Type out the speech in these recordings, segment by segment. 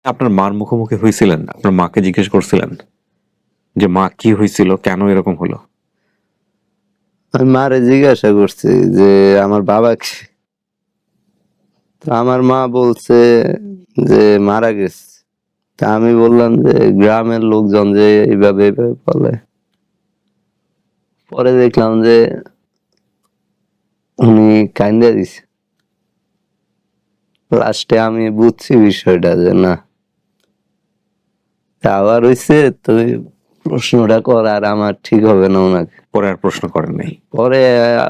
আপনার মার মুখোমুখি হয়েছিলেন? আপনার মাকে জিজ্ঞেস করছিলেন যে মা কি হয়েছিল, কেন এরকম হলো? আমি মারে জিজ্ঞাসা করছি যে আমার বাবাকে, তো আমার মা বলছে যে মারা গেছে। তা আমি বললাম যে গ্রামের লোকজন যে এইভাবে এইভাবে বলে। পরে দেখলাম যে উনি কাইন্দা দিছে। লাস্টে আমি বুঝছি বিষয়টা যে না, আবার হইছে, তুই প্রশ্নটা কর আর আমার ঠিক হবে না ওনাকে। পরে আর প্রশ্ন করেন নাই? পরে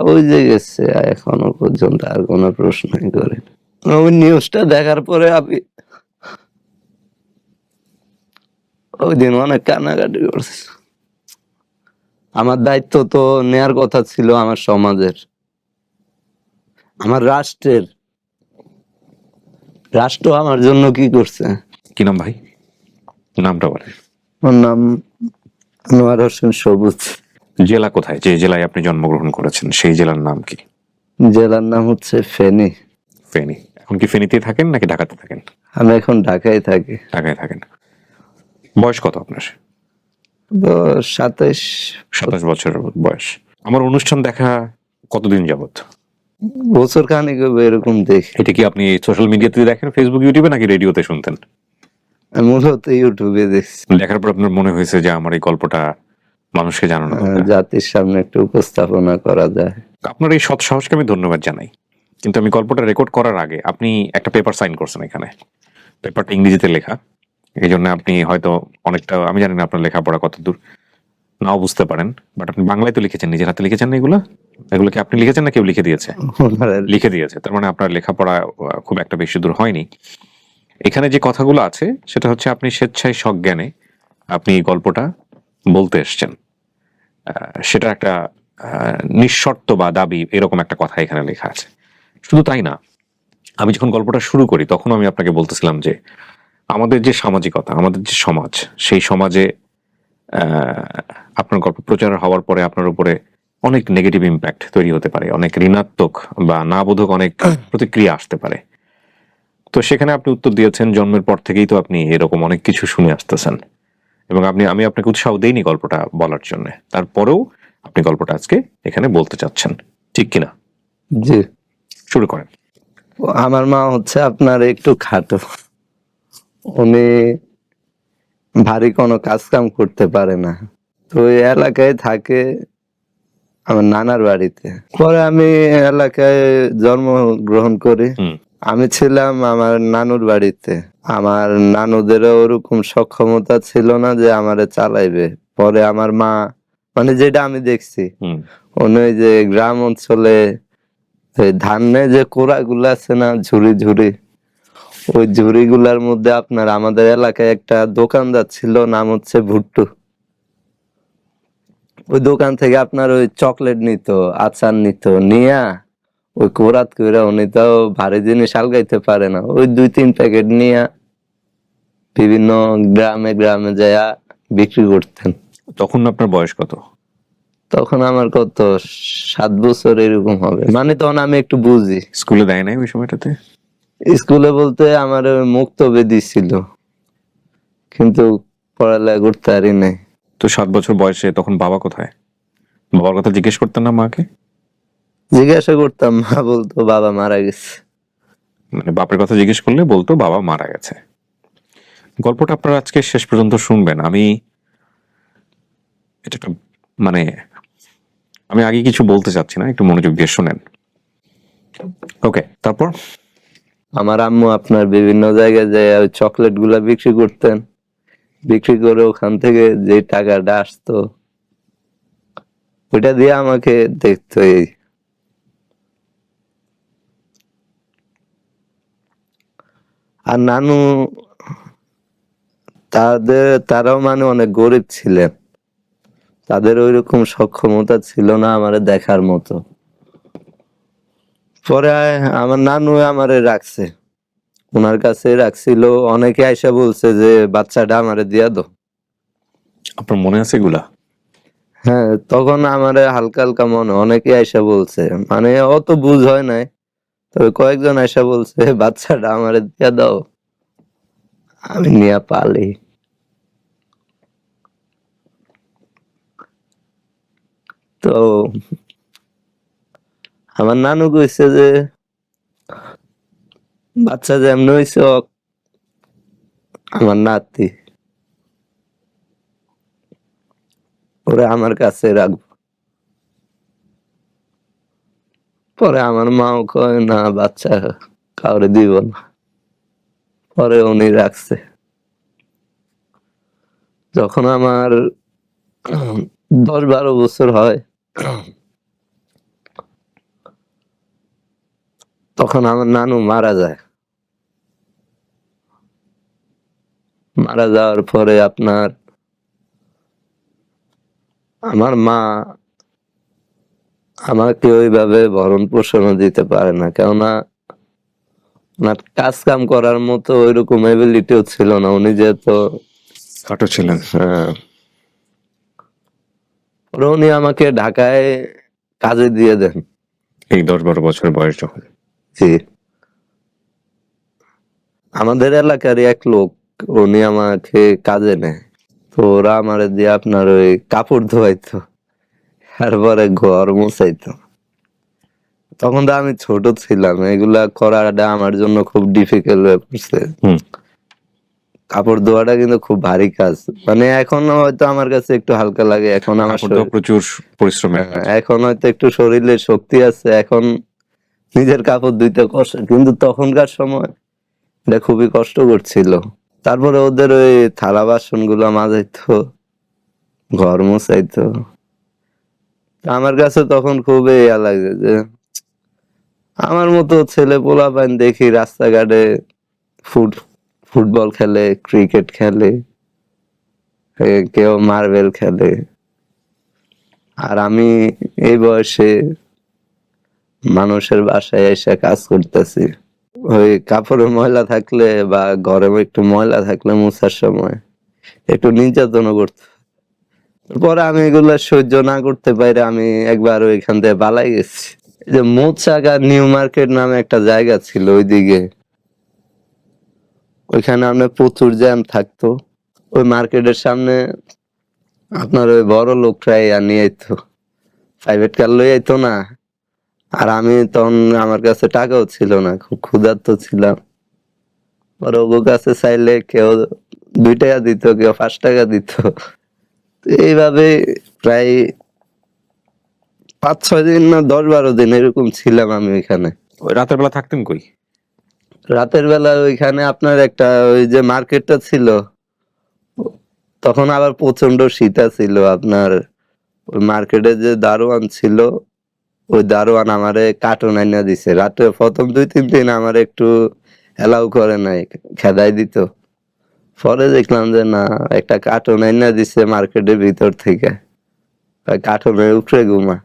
ওই যে গেছে, এখনো পর্যন্ত আর কোনো প্রশ্নই করে না। ওই নিউজটা দেখার পরে আমি ওই দিন অনেক কান্নাকাটি করছি। আমার দায়িত্ব তো নেয়ার কথা ছিল আমার সমাজের, আমার রাষ্ট্রের। রাষ্ট্র আমার জন্য কি করছে? কি নাম ভাই? নামটা বলেন। ওর নাম আনোয়ার হোসেন সবুজ। জেলা কোথায়? যে জেলায় আপনি জন্মগ্রহণ করেছেন সেই জেলার নাম কি? জেলার নাম হচ্ছে ফেনী। ফেনী। এখন কি ফেনীতেই থাকেন নাকি ঢাকাতে থাকেন? আমি এখন ঢাকায় থাকি। ঢাকায় থাকেন। বয়স কত আপনার? তো 27 27 বছর বয়স। আমার অনুষ্ঠান দেখা কতদিন যাবত? বছর খানিক হবে এরকম দেখি। এটা কি আপনি সোশ্যাল মিডিয়াতে দেখেন, ফেসবুক, ইউটিউবে, নাকি রেডিওতে শুনতেন? আমি মূলত ইউটিউবে দেখছি। দেখার পর আপনার মনে হয়েছে যে আমার এই গল্পটা মানুষকে জানানো দরকার, জাতির সামনে একটু উপস্থাপনা করা যায়। আপনার এই সৎ সাহসকে আমি ধন্যবাদ জানাই। কিন্তু আমি গল্পটা রেকর্ড করার আগে আপনি একটা পেপার সাইন করছেন এখানে। পেপারটা ইংরেজিতে লেখা, এই জন্য আপনি হয়তো অনেকটা, আমি জানি না আপনার লেখাপড়া কত দূর, নাও বুঝতে পারেন, বাট আপনি বাংলায় তো লিখেছেন, নিজের হাতে লিখেছেন না এগুলো? এগুলো কি আপনি লিখেছেন না কেউ লিখে দিয়েছে? লিখে দিয়েছে, তার মানে আপনার লেখাপড়া খুব একটা বেশি দূর হয়নি। এখানে যে কথাগুলো আছে সেটা হচ্ছে আপনি স্বেচ্ছায় সজ্ঞানে আপনি এই গল্পটা বলতে এসছেন, সেটা একটা নিঃশর্ত বা দাবি, এরকম একটা কথা এখানে লেখা আছে। শুধু তাই না, আমি যখন গল্পটা শুরু করি তখন আমি আপনাকে বলতেছিলাম যে আমাদের যে সামাজিকতা, আমাদের যে সমাজ, সেই সমাজে আপনার গল্প প্রচার হওয়ার পরে আপনার উপরে অনেক নেগেটিভ ইম্প্যাক্ট তৈরি হতে পারে, অনেক ঋণাত্মক বা না বোধক অনেক প্রতিক্রিয়া আসতে পারে। তো সেখানে আপনি উত্তর দিয়েছেন, জন্মের পর থেকেই তো আপনি এরকম অনেক কিছু শুনে আসতেছেন, এবং আমি আপনাকে উৎসাহ দেইনি গল্পটা বলার জন্য, তারপরেও আপনি গল্পটা আজকে এখানে বলতে চাচ্ছেন, ঠিক কিনা? জি। শুরু করেন। আমার মা হচ্ছে আপনার একটু খাটো, উনি ভারী কোনো কাজ কাম করতে পারে না। তো ওই এলাকায় থাকে আমার নানার বাড়িতে। পরে আমি এলাকায় জন্মগ্রহণ করি। আমি ছিলাম আমার নানুর বাড়িতে। আমার নানুদেরও ওরকম সক্ষমতা ছিল না যে আমারে চালাইবে। পরে আমার মা, মানে যেটা আমি দেখছি, উনি ওই যে গ্রাম অঞ্চলে ধানের যে কোড়া গুলা আছে না, ঝুড়ি ঝুড়ি, ওই ঝুড়ি গুলার মধ্যে আপনার আমাদের এলাকায় একটা দোকানদার ছিল, নাম হচ্ছে ভুট্টু। ওই দোকান থেকে আপনার ওই চকলেট নিত, আচার নিত, নিয়া ওই কোরাত কইরা, উনি তো ভারী জিনিস আলগাইতে পারে না, ওই 2-3 প্যাকেট নিয়া বিভিন্ন গ্রামে গ্রামে যায়া বিক্রি করতেন। তখন আপনার বয়স কত? তখন আমার কত 7 বছর এরকম হবে, মানে তখন আমি একটু বুঝি। স্কুলে দেয় নাই ওই সময়টাতে? স্কুলে বলতে আমার মুক্তবে দিছিল, কিন্তু পড়ালেখা করতে পারি নাই। তো 7 বছর বয়সে তখন বাবা কোথায়? বাবার কথা জিজ্ঞেস করতেন না মাকে? জিজ্ঞাসা করতাম, মা বলতো বাবা মারা গেছে। মানে বাপের কথা জিজ্ঞেস করলে বলতো বাবা মারা গেছে। গল্পটা আপনারা আজকে শেষ পর্যন্ত শুনবেন। আমি এটা একটা, মানে আমি আগে কিছু বলতে চাচ্ছি না, একটু মনোযোগ দিয়ে শুনেন। ওকে, তারপর? আমার আম্মু আপনার বিভিন্ন জায়গায় যায় ওই চকলেট গুলা বিক্রি করতেন, বিক্রি করে ওখান থেকে যে টাকাটা আসতো ওইটা দিয়ে আমাকে দেখতো। আর নানু, তারাও মানে অনেক গরিব ছিলেন, তাদের ওইরকম সক্ষমতা ছিল না আমারে দেখার মতো। পরে আমার নানু আমারে রাখছে, ওনার কাছে রাখছিল। অনেকে আইসা বলছে যে বাচ্চাটা আমারে দিয়া দাও। আপনার মনে আছে এগুলা? হ্যাঁ, তখন আমারে হালকা হালকা মনে, অনেকে আইসা বলছে, মানে অত বুঝ হয় নাই, তবে কয়েকজন আইসা বলছে বাচ্চাটা আমারে দিয়া দাও। আমি নিয়ে পালি। তো আমার নানু কইছে যে বাচ্চা যেমন হইছে আমার নাতি, ওরে আমার কাছে রাখবো। পরে আমার মাও কয় না বাচ্চা কাউরে দিব না, পরে উনি রাখছে। যখন আমার 10-12 বছর হয় তখন আমার নানু মারা যায়। মারা যাওয়ার পরে আপনার আমার মা আমাকে ওইভাবে ভরণ পোষণও দিতে পারে না, কেননা ওনার কাজ কাম করার মতো ওইরকম এবিলিটিও ছিল না। উনি যেহেতু খাটো ছিলেন। পরে উনি আমাকে ঢাকায় কাজে দিয়ে দেন। এই 10-12 বছর বয়স যখন। জি, আমাদের এলাকারই এক লোক, উনি আমাকে কাজে নেয়। তো ওরা আমার দিয়ে আপনার ওই কাপড় ধোয়াইতো, তারপরে ঘর মুছাইতো। তখন তো আমি ছোট ছিলাম, এগুলা করাটা আমার জন্য খুব ডিফিকাল্ট হয়ে পড়ছে। কাপড় ধোয়াটা কিন্তু খুব ভারী কাজ, মানে এখন হয়তো আমার কাছে একটু হালকা লাগে। এখন আমার কাপড় ধোয়া প্রচুর পরিশ্রমের কাজ। এখন হয়তো একটু শরীরে শক্তি আছে, এখন নিজের কাপড় ধুইতে কষ্ট, কিন্তু তখনকার সময় এটা খুবই কষ্ট করছিল। তারপরে ওদের ওই থালা বাসন গুলো মাজাইতো, ঘর মুছাইতো। আমার কাছে তখন খুবই ইয়া লাগে যে আমার মতো ছেলে পোলাপাইন দেখি রাস্তাঘাটে ফুটবল খেলে, ক্রিকেট খেলে, কেউ মার্বেল খেলে, আর আমি এই বয়সে মানুষের বাসায় এসে কাজ করতেছি। ওই কাপড়ে ময়লা থাকলে বা ঘরে একটু ময়লা থাকলে মুছার সময় একটু নির্যাতনও করতে। পরে আমি এগুলো সহ্য না করতে পারে আমি একবার ওইখান থেকে পালাই গেছি। এই যে মৌচাক আর নিউ মার্কেট নামে একটা জায়গা ছিল ওইদিকে, ওইখানে আপনার প্রচুর জ্যাম থাকতো। ওই মার্কেটের সামনে আপনার ওই বড় লোকরাই নিয়ে আইতো, প্রাইভেট কার লই আইতো না। আর আমি তখন আমার কাছে টাকাও ছিল না, খুব ক্ষুধার্ত ছিলাম। পরে ওর কাছে চাইলে কেউ 2 টাকা দিত, কেউ 5 টাকা দিত। এইভাবে প্রায় 5-6 দিন না 10-12 দিন এরকম ছিলাম আমি ওইখানে। ওই রাতের বেলা থাকতেন কই? রাতের বেলা ওইখানে আপনার একটা ওই যে মার্কেটটা ছিল, তখন আবার প্রচন্ড শীত ছিল। আপনার ওই মার্কেটে যে দারোয়ান ছিল, ওই দারোয়ান আমারে কার্টুন আইনা দিছে। রাতে প্রথম 2-3 দিন আমার একটু এলাও করে নাই, খেদাই দিত। পরে দেখলাম যে না, একটা কার্টুন আইনা দিছে মার্কেটের ভিতর থেকে, কার্টুনের উপরে ঘুমা।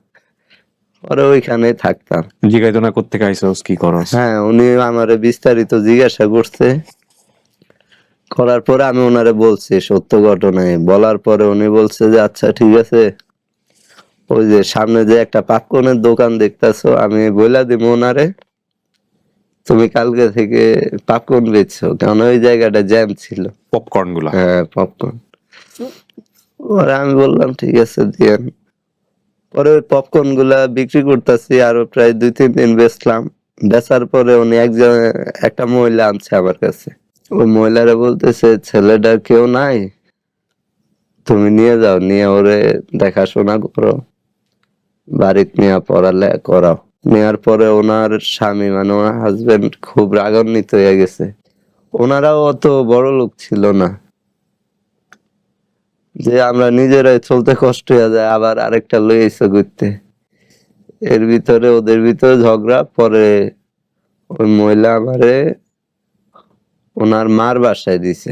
পরে ওইখানে থাকতাম। জিগাইতো না কোত্থেকে আইছস, কি করস? হ্যাঁ, উনি আমারে বিস্তারিত জিজ্ঞাসা করছে। করার পরে আমি ওনারে বলছি সত্য ঘটনায়। বলার পরে উনি বলছে যে আচ্ছা ঠিক আছে, ওই যে সামনে যে একটা পপকর্নের দোকান দেখতেছো, আমি বইলা দিব ওনারে তুমি কালকে থেকে পপকর্ন বেচছো, কারণ ওই জায়গাটা জ্যাম ছিল। পপকর্ন গুলা। হ্যাঁ, পপকর্ন। পরে আমি বললাম ঠিক আছে দিয়েন। পরে ওই পপকর্ন গুলা বিক্রি করতেছি, আরো প্রায় 2-3 দিন বেচলাম। বেচার পরে উনি একটা মহিলা আনছে আমার কাছে। ওই মহিলারা বলতেছে ছেলেটার কেউ নাই, তুমি নিয়ে যাও, নিয়ে ওরে দেখাশোনা করো, বাড়িতে নিয়ে পড়ালেখা করাও। নেওয়ার পরে ওনার স্বামী মানে ওনার হাজবেন্ড খুব রাগান্বিত হয়ে গেছে। ওনারাও অত বড় লোক ছিল না যে আমরা নিজেরাই চলতে কষ্ট হয়ে যায়, আবার আরেকটা লই এসে ঘুরতে। এর ভিতরে ওদের ভিতরে ঝগড়া। পরে ওই মহিলা আমারে ওনার মার বাসায় দিছে।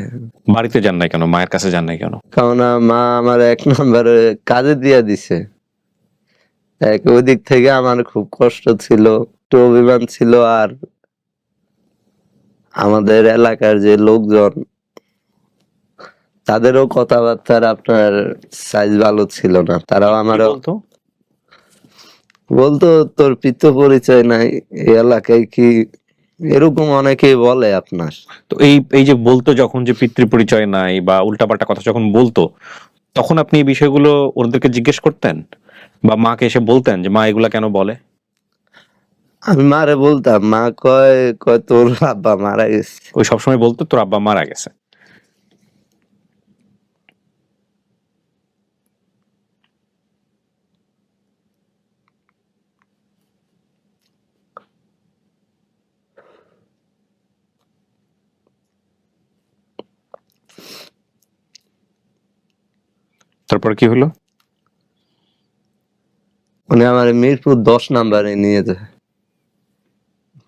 বাড়িতে যান নাই কেন? মায়ের কাছে যান নাই কেন? কারণ মা আমার 1 নম্বরে কাজে দিয়ে দিছে। ওই দিক থেকে আমার খুব কষ্ট ছিল, একটু অভিমান ছিল। আর আমাদের এলাকার যে লোকজন, তাদেরও কথাবার্তার আপনার সাইজ ভালো ছিল না। তারাও আমার বলতো তোর পিত্ত পরিচয় নাই, এই এলাকায় কি এরকম অনেকেই বলে আপনার। তো এই এই যে বলতো যখন যে পিতৃ পরিচয় নাই বা উল্টাপাল্টা কথা যখন বলতো, তখন আপনি এই বিষয়গুলো ওদেরকে জিজ্ঞেস করতেন বা মাকে এসে বলতেন যে মা এগুলা কেন বলে? আমি মারে বলতাম, মা কয় কয় তোর আব্বা মারা গেছে। ওই সবসময় বলতো তোর আব্বা মারা গেছে। তারপর কি হলো? উনি আমার মিরপুর 10 নাম্বারে নিয়ে যায়।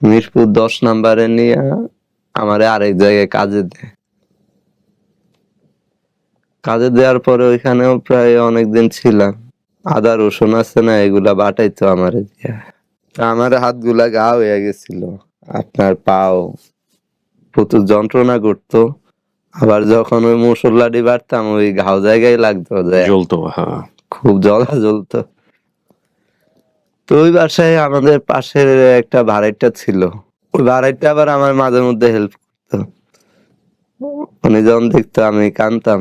মিরপুর 10 নাম্বারে নিয়ে আমারে আরেক জায়গায় কাজে দেয়। কাজে দেওয়ার পরে ওইখানেও প্রায় অনেকদিন ছিলাম। আদা রসুন আছে না, এগুলা বাটাইতো আমারে দিয়া। তা আমার হাতগুলা ঘা হয়ে গেছিল, আপনার পাও প্রচুর যন্ত্রণা করতো। আবার যখন ওই মসল্লাটি বাটতাম ওই ঘাও জায়গায় লাগতো, যে জ্বলতো, হ্যাঁ। খুব জ্বলা জ্বলতো। তো ওই বাসায় আমাদের পাশের একটা ভাড়াইটা ছিল, ওই ভাড়াইটা আবার আমার মাঝে মধ্যে হেল্প করতো। উনি যখন দেখতো আমি কানতাম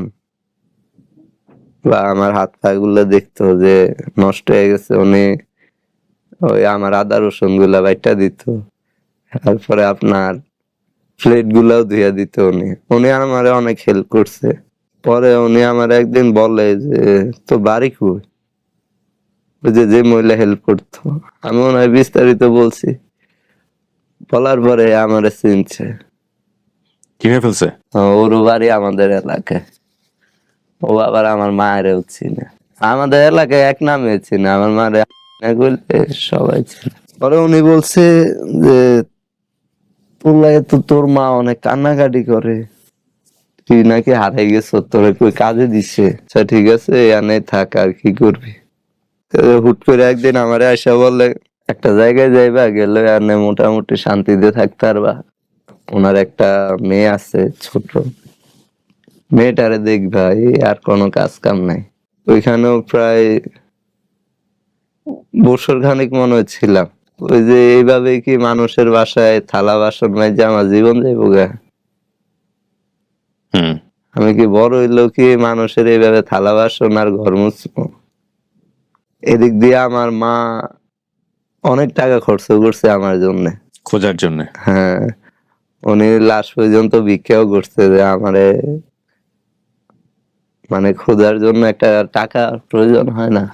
বা আমার হাত পা গুলো দেখতো যে নষ্ট হয়ে গেছে, উনি ওই আমার আদা রসুন গুলা বাইটা দিত। তারপরে আপনার প্লেট গুলাও ধুইয়া দিত উনি। উনি আমার অনেক হেল্প করছে। পরে উনি আমার একদিন বলে যে তো বাড়ি কই, ওই যে যে মহিলা হেল্প করতো। আমি মনে হয় বিস্তারিত বলছি, বলার পরে আমারে চিনছে। চিনে ফেলছে? ওর বাড়ি আমাদের এলাকায়। ও আবার আমার মায়েরও চিনে। আমাদের এলাকায় এক নামে চিনে, আমার মারে বললে সবাই চিনে। পরে উনি বলছে যে তোর লাগে তো তোর মা অনেক কান্নাকাটি করে, তুই নাকি হারাই গেছ, তোরে কই কাজে দিছে। আচ্ছা ঠিক আছে, এনে থাক, আর কি করবি। তো হুট করে একদিন আমারে আইসা বলে একটা জায়গায় যাইবা, গেলে এনে মোটামুটি শান্তিতে থাকতে পারবা। ওনার একটা মেয়ে আছে ছোট, মেয়েটারে দেখবা, এই আর কোনো কাজ কাম নাই। ওইখানেও প্রায় বছর খানিক মনে হয় ছিলাম। ওই যে এইভাবে কি মানুষের বাসায় থালা বাসন মাইজা আমার জীবন যাইব গা। হুম। আমি কি বড় হইলেও কি মানুষের এইভাবে থালা বাসন আর ঘর মুছবো? এদিক দিয়ে আমার মা অনেক টাকা খরচ করছে আমার জন্য। খোঁজার জন্য। হ্যাঁ, উনি লাশ পর্যন্ত ভিক্ষাও করছে যে আমারে, মানে খোঁজার জন্য একটা টাকা প্রয়োজন হয় না,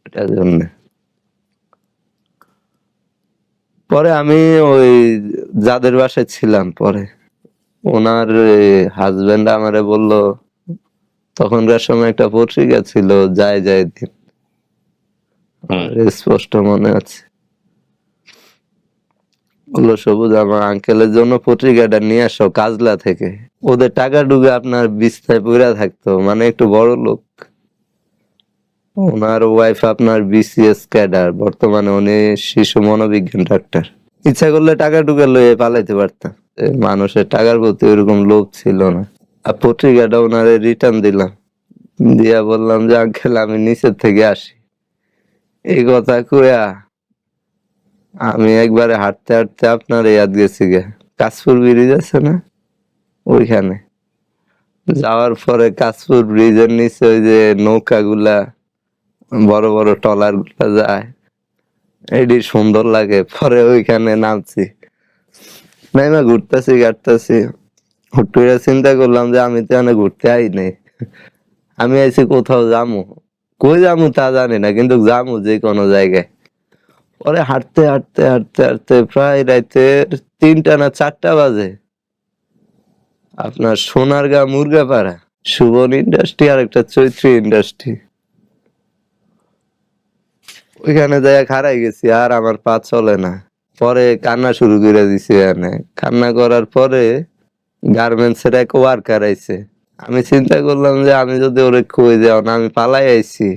এটার জন্য। পরে আমি ওই যাদের বাসায় ছিলাম, পরে ওনার হাজবেন্ড আমারে বলল, তখনকার সময় একটা পত্রিকা ছিল যায় যায় দিন, হুম। আমার স্পষ্ট মনে আছে। বললো সবুজ আমার আঙ্কেলের জন্য পত্রিকাটা নিয়ে আসো কাজলা থেকে। ওদের টাকা ডুবে আপনার বিছনায় পইড়া থাকতো, মানে একটু বড় লোক। ওনার ওয়াইফ আপনার বিসিএস ক্যাডার, বর্তমানে উনি শিশু মনোবিজ্ঞান ডাক্তার। ইচ্ছা করলে টাকা টুকা লইয়ে পালাইতে পারতাম। মানুষের টাকার প্রতি ওইরকম লোভ ছিল না। আর পত্রিকাটা ওনারে রিটার্ন দিলাম, দিয়া বললাম যে আঙ্কেল আমি নিচের থেকে আসি। এই কথা কইয়া আমি একবারে হাঁটতে হাঁটতে আপনার ইয়াদ গেছি গে, কাশপুর ব্রিজ আছে না, ওইখানে যাওয়ার পরে কাশপুর ব্রিজের নিচে ওই যে নৌকা গুলা, বড় বড় ট্রলার গুলা যায়, এটি সুন্দর লাগে। পরে ওইখানে নামছি, নাইমা ঘুরতেছি গাড়তেছি, হুট করে চিন্তা করলাম যে আমি তো এখানে ঘুরতে আই নাই, আমি আইছি কোথাও যামু। কই যামু তা জানি না, কিন্তু যামু যে কোনো জায়গায়। পরে হাঁটতে হাঁটতে হাঁটতে হাঁটতে প্রায় রাতের 3টা না 4টা বাজে, আপনার সোনারগাঁ মুরগাপাড়া সুবন ইন্ডাস্ট্রি আর একটা চৈত্রী ইন্ডাস্ট্রি, ওইখানে যাই খাড়াই গেছি, আর আমার পা চলে না। পরে কান্না শুরু করে দিছি। এখানে কান্না করার পরে গার্মেন্টস এর এক ওয়ার্কার আইছে। আমি চিন্তা করলাম যে আমি যদি ওরে কই যাও না আমি পালাই আইছি,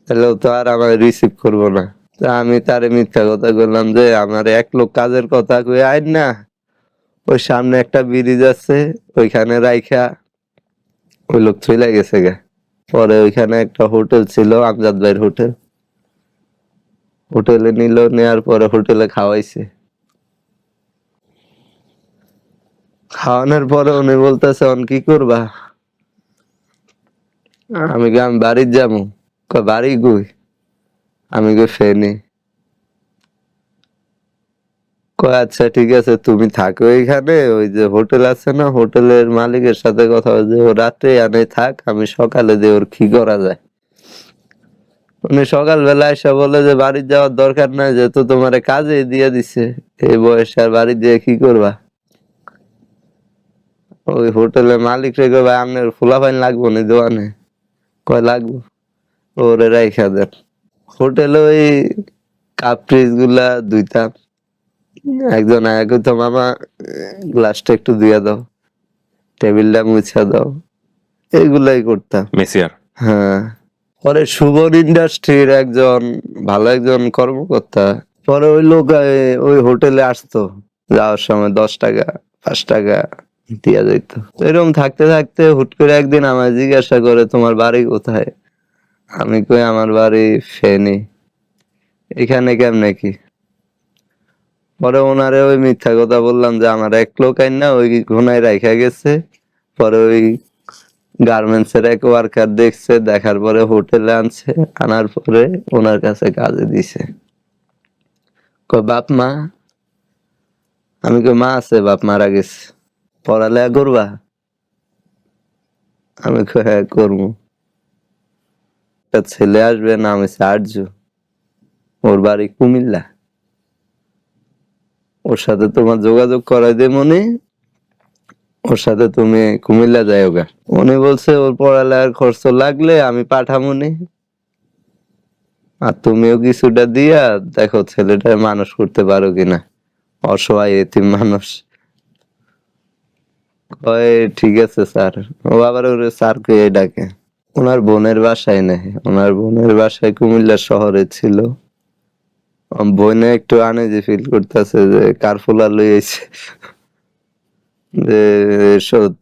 তাহলে ও তো আর আমার রিসিভ করবো না। তা আমি তারে মিথ্যা কথা বললাম যে আমার এক লোক কাজের কথা কই আইন না, ওই সামনে একটা ব্রিজ আছে ওইখানে রাইখা ওই লোক চলে গেছে গা। পরে ওইখানে একটা হোটেল ছিল, আমজাদ ভাইয়ের হোটেল, হোটেলে নিল, নেওয়ার পরে হোটেলে খাওয়াইছে। খাওয়ানোর পরে উনি বলতেছে অন কি করবা? আমি বাড়ির যাবো। বাড়ি কই? আমি ফেনি। আচ্ছা ঠিক আছে, তুমি থাকো এখানে, ওই যে হোটেল আছে না, হোটেলের মালিকের সাথে কথা বলছে, ও রাতে আনে থাক, আমি সকালে যে ওর কি করা যায়। উনি সকালবেলা এসে বলে যে বাড়ি যাওয়ার দরকার নাই, যেহেতু তোমার কাজে দিয়ে দিছে, এই বয়সে আর বাড়ি যেয়ে কি করবা? ওই হোটেলের মালিক রে কয়, ভাই আপনার ফুলাফাইন লাগবো না দোকানে? কয় লাগবো। ওরে রাইখা দেন। হোটেলে ওই কাপ পিস গুলা ধুইতাম। একজন আয়া কইতো, মামা গ্লাসটা একটু ধুইয়া দাও, টেবিলটা মুছা দাও, এইগুলাই করতাম। মেসিয়ার। হ্যাঁ। পরে সুবন ইন্ডাস্ট্রির একজন ভালো একজন কর্মকর্তা, পরে ওই লোক ওই হোটেলে আসতো, যাওয়ার সময় 10 টাকা 5 টাকা দিয়া যেত। এরকম থাকতে থাকতে হুট করে একদিন আমায় জিজ্ঞাসা করে, তোমার বাড়ি কোথায়? আমি কই আমার বাড়ি ফেনী। এখানে কেমনে কি? পরে ওনারে ওই মিথ্যা কথা বললাম যে আমার এক লোক আইনা ওই ঘুনায় রাইখা গেছে। পরে ওই গার্মেন্টস এর এক ওয়ার্কার দেখছে, দেখার পরে হোটেলে আনছে, আনার পরে ওনার কাছে কাজে দিছে। বাপ মা? আমি কই মা আছে, বাপ মারা গেছে। পড়ালেখা করবা? আমি কই হ্যাঁ করবো। একটা ছেলে আসবে, নাম হচ্ছে আর্য, ওর বাড়ি কুমিল্লা, ওর সাথে তোমার যোগাযোগ করাই দে মনে, ওর সাথে তুমি কুমিল্লা যাও গা। উনি বলছে ওর পড়ালেখার খরচ লাগলে আমি পাঠামুনি, আর তুমিও কিছুটা দিয়া দেখো ছেলেটা মানুষ করতে পারো কিনা, অসহায় এতিম মানুষ। কয় ঠিক আছে স্যার। ও আবার ওরে স্যার কে ডাকে। ওনার বোনের বাসায় নেই, ওনার বোনের বাসায় কুমিল্লা শহরে ছিল। বোনে একটু আনইজি ফিল করতেছে যে কারফুলা লই আইছে, যে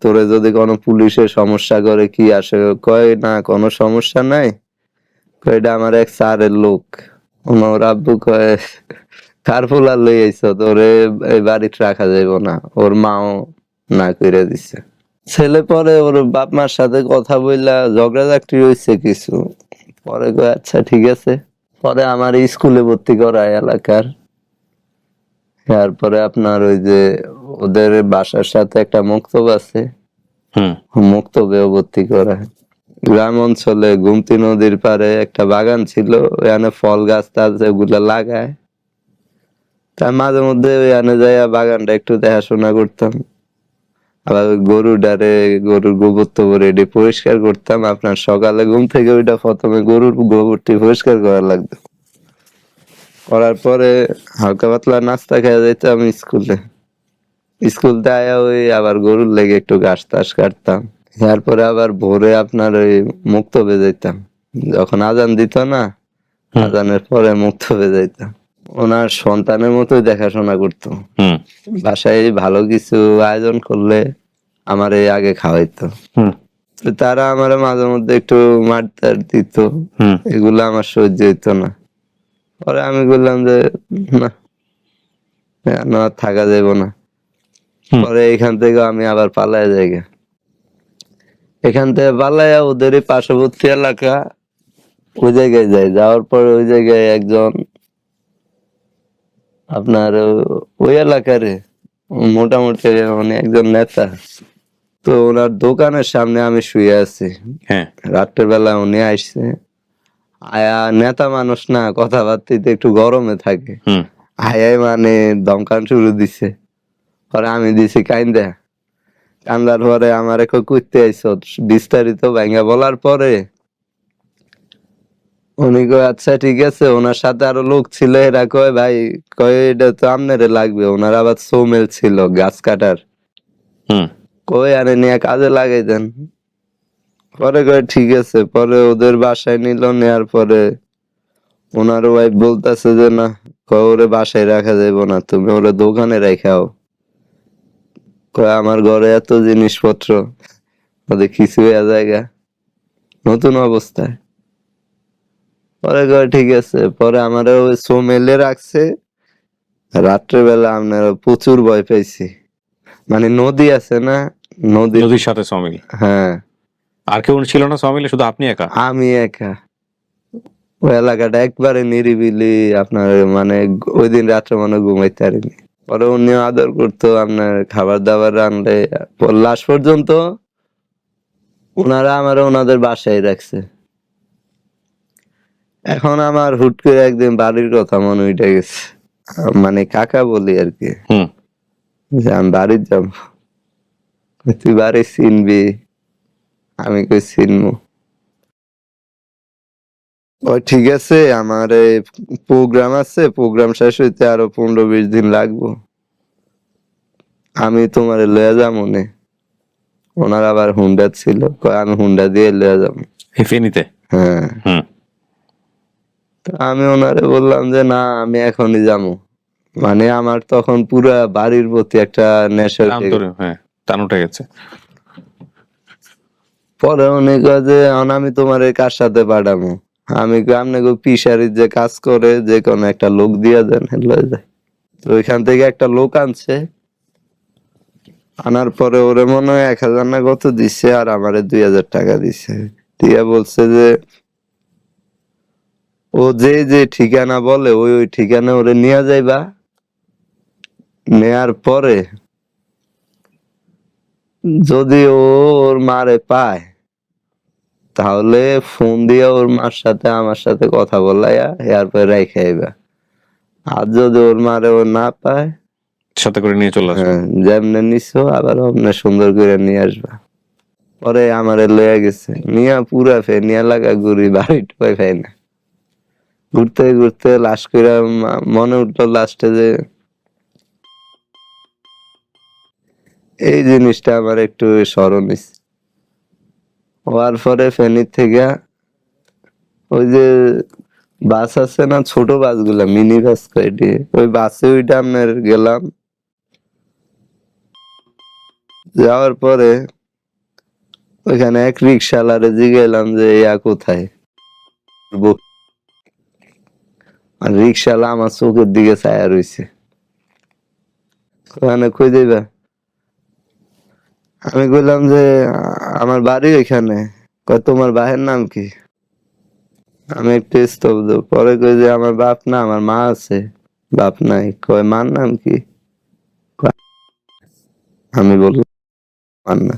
তোরে যদি কোনো পুলিশে সমস্যা করে কি আসে? কয় না কোনো সমস্যা নাই, কয় এটা আমার এক স্যারের লোক। ওর আব্বু কয়, কারফুলা লই আইছো, তোরে এই বাড়িতে রাখা যাইব না। ওর মাও না কইরা দিছে। ছেলে পরে ওর বাপ মার সাথে কথা বইলা ঝগড়াঝাটি হয়েছে কিছু, পরে কয় আচ্ছা ঠিক আছে। পরে আমার স্কুলে ভর্তি করায় এলাকার। তারপরে আপনার ওই যে ওদের বাসার সাথে একটা মক্তব আছে, হুম। মক্তবেও ভর্তি করা। গ্রাম অঞ্চলে গুমতি নদীর পারে একটা বাগান ছিল, ওখানে ফল গাছ আছে, ওগুলা লাগায়। তার মাঝে মধ্যে ওখানে যাইয়া বাগানটা একটু দেখাশোনা করতাম। আবার ওই গরুর গোবর টোবর এটি পরিষ্কার করতাম। আপনার সকালে ঘুম থেকে ওইটা প্রথমে গরুর গোবরটি পরিষ্কার করা লাগতো। করার পরে হালকা পাতলা নাস্তা খেয়ে যেতাম স্কুলে। স্কুল থেকে আয়া ওই আবার গরুর লেগে একটু ঘাস টাস কাটতাম। তারপরে আবার ভোরে আপনার ওই মুক্তবে যেতাম, যখন আজান দিত না, হুম। আজানের পরে মুক্তবে যাইতাম। ওনার সন্তানের মতোই দেখাশোনা করতো। হুম। বাসায় ভালো কিছু আয়োজন করলে আমার এই আগে খাওয়াইতো। হুম। তো তারা আমার মাঝে মধ্যে একটু মারটার দিত, হুম। এগুলো আমার সহ্য হইতো না। পরে আমি বললাম যে না, এখন আর থাকা যাইব না। হুম। পরে এখান থেকে আমি আবার পালায় যাই গে। এখান থেকে পালাইয়া ওদেরই পার্শ্ববর্তী এলাকা, ওই জায়গায় যাই। যাওয়ার পরে ওই জায়গায় একজন আপনার ওই এলাকারে মোটামুটি মানে একজন নেতা, তো ওনার দোকানের সামনে আমি শুয়ে আছি। হ্যাঁ। রাত্রের বেলা উনি আসছে, আয়া নেতা মানুষ না, কথাবার্তিতে একটু গরমে থাকে। হুম। আয়াই মানে দমকান শুরু দিছে। পরে আমি দিছি কাইন্দা। কান্দার পরে আমার করতে আইস বিস্তারিত ভাঙ্গা বলার পরে উনি কয় আচ্ছা ঠিক আছে। ওনার সাথে আরো লোক ছিল, এরা কয় ভাই, কয় এটা তো আপনারে লাগবে। ওনার আবার সৌমেল ছিল গাছ কাটার, হুম। কই আরে নিয়ে কাজে লাগাই দেন। পরে কয় ঠিক আছে। পরে ওদের বাসায় নিল, নেয়ার পরে ওনার ওয়াইফ বলতেছে যে না, কয় ওরে বাসায় রাখা যাইব না, তুমি ওরে দোকানে রাখাও। কয় আমার ঘরে এত জিনিসপত্র, ওদের কিছু হয়ে জায়গা নতুন অবস্থায়। পরে কয় ঠিক আছে, পরে আমার ওই সোমেলে রাখছে। রাত্রেবেলা আপনার প্রচুর ভয় পাইছি, মানে নদী আছে না, নদীর, নদীর সাথে সমিল। হ্যাঁ আর কেউ ছিল না সমিলে, শুধু আপনি একা? আমি একা। ওই এলাকাটা একবারে নিরিবিলি আপনার, মানে ওই দিন রাত্রে মনে ঘুমাইতে পারিনি। পরে উনিও আদর করতো, আপনার খাবার দাবার রানলে। লাস্ট পর্যন্ত ওনারা আমার ওনাদের বাসায় রাখছে। এখন আমার হুট করে একদিন বাড়ির কথা মনে উঠে গেছে, মানে কাকা বলি আর কি, হুম। যে আমি বাড়ির যাবো। তুই বাড়ি চিনবি? আমি কই চিনবো। ও ঠিক আছে, আমার প্রোগ্রাম আছে, প্রোগ্রাম শেষ হইতে আরো 15-20 দিন লাগবো, আমি তোমার লয়ে যাবো নে। ওনার আবার হুন্ডা ছিল, কয় আমি হুন্ডা দিয়ে লয়ে যাবো। ফেনীতে? হ্যাঁ, হুম। তো আমি ওনারে বললাম যে না, আমি এখনই যাবো। মানে আমার তখন পুরা বাড়ির প্রতি একটা নেশা উঠে গেছে। হ্যাঁ, টান উঠে গেছে। পরে উনি কয় যে এখন আমি তোমার কার সাথে পাঠাবো। আমি কই আপনাকে পিসারির যে কাজ করে যে কোনো একটা লোক দিয়া দেন, লয়ে যায়। তো ওইখান থেকে একটা লোক আনছে, আনার পরে ওরে মনে হয় 1000 না কত দিছে, আর আমারে 2000 টাকা দিছে। দিয়া বলছে যে ও যে যে ঠিকানা বলে ওই ওই ঠিকানা ওরে নিয়ে যাইবা, নেয়ার পরে যদি ও ওর মারে পায়, তাহলে ফোন দিয়ে ওর মার সাথে আমার সাথে কথা বলাইয়া এরপরে রেখে আইবা। আর যদি ওর মারে ও না পায়, সাথে করে নিয়ে চলে আসবো। হ্যাঁ, যেমনে নিছো আবার অমনে সুন্দর করে নিয়ে আসবা। পরে আমারে লয়ে গেছে, নিয়া পুরা ফেনি এলাকা ঘুরি, বাড়ি টুকাই পাই না। ঘুরতে ঘুরতে লাস্ট করে মনে উঠলো লাস্টে যে এই জিনিসটা আমার একটু স্মরণ হইছে। হওয়ার পরে ফেনীর থেকে ওই যে বাস আছে না, ছোট বাস গুলা, মিনি বাস কয়টি, ওই বাসে ওইটা আপনার গেলাম। যাওয়ার পরে ওইখানে এক রিক্সাওয়ালারে জিজ্ঞাসলাম যে ইয়া কোথায়। আর রিক্সাওয়ালা আমার চোখের দিকে চায়া রইছে, ওখানে কই যাইবা। আমি কইলাম যে আমার বাড়ি ওইখানে। কয় তোমার বাহের নাম কি? আমি একটু স্তব্ধ। পরে কই যে আমার বাপ না, আমার মা আছে। বাপ নাই। কয় মার নাম কি? কয়, আমি বললাম মার না।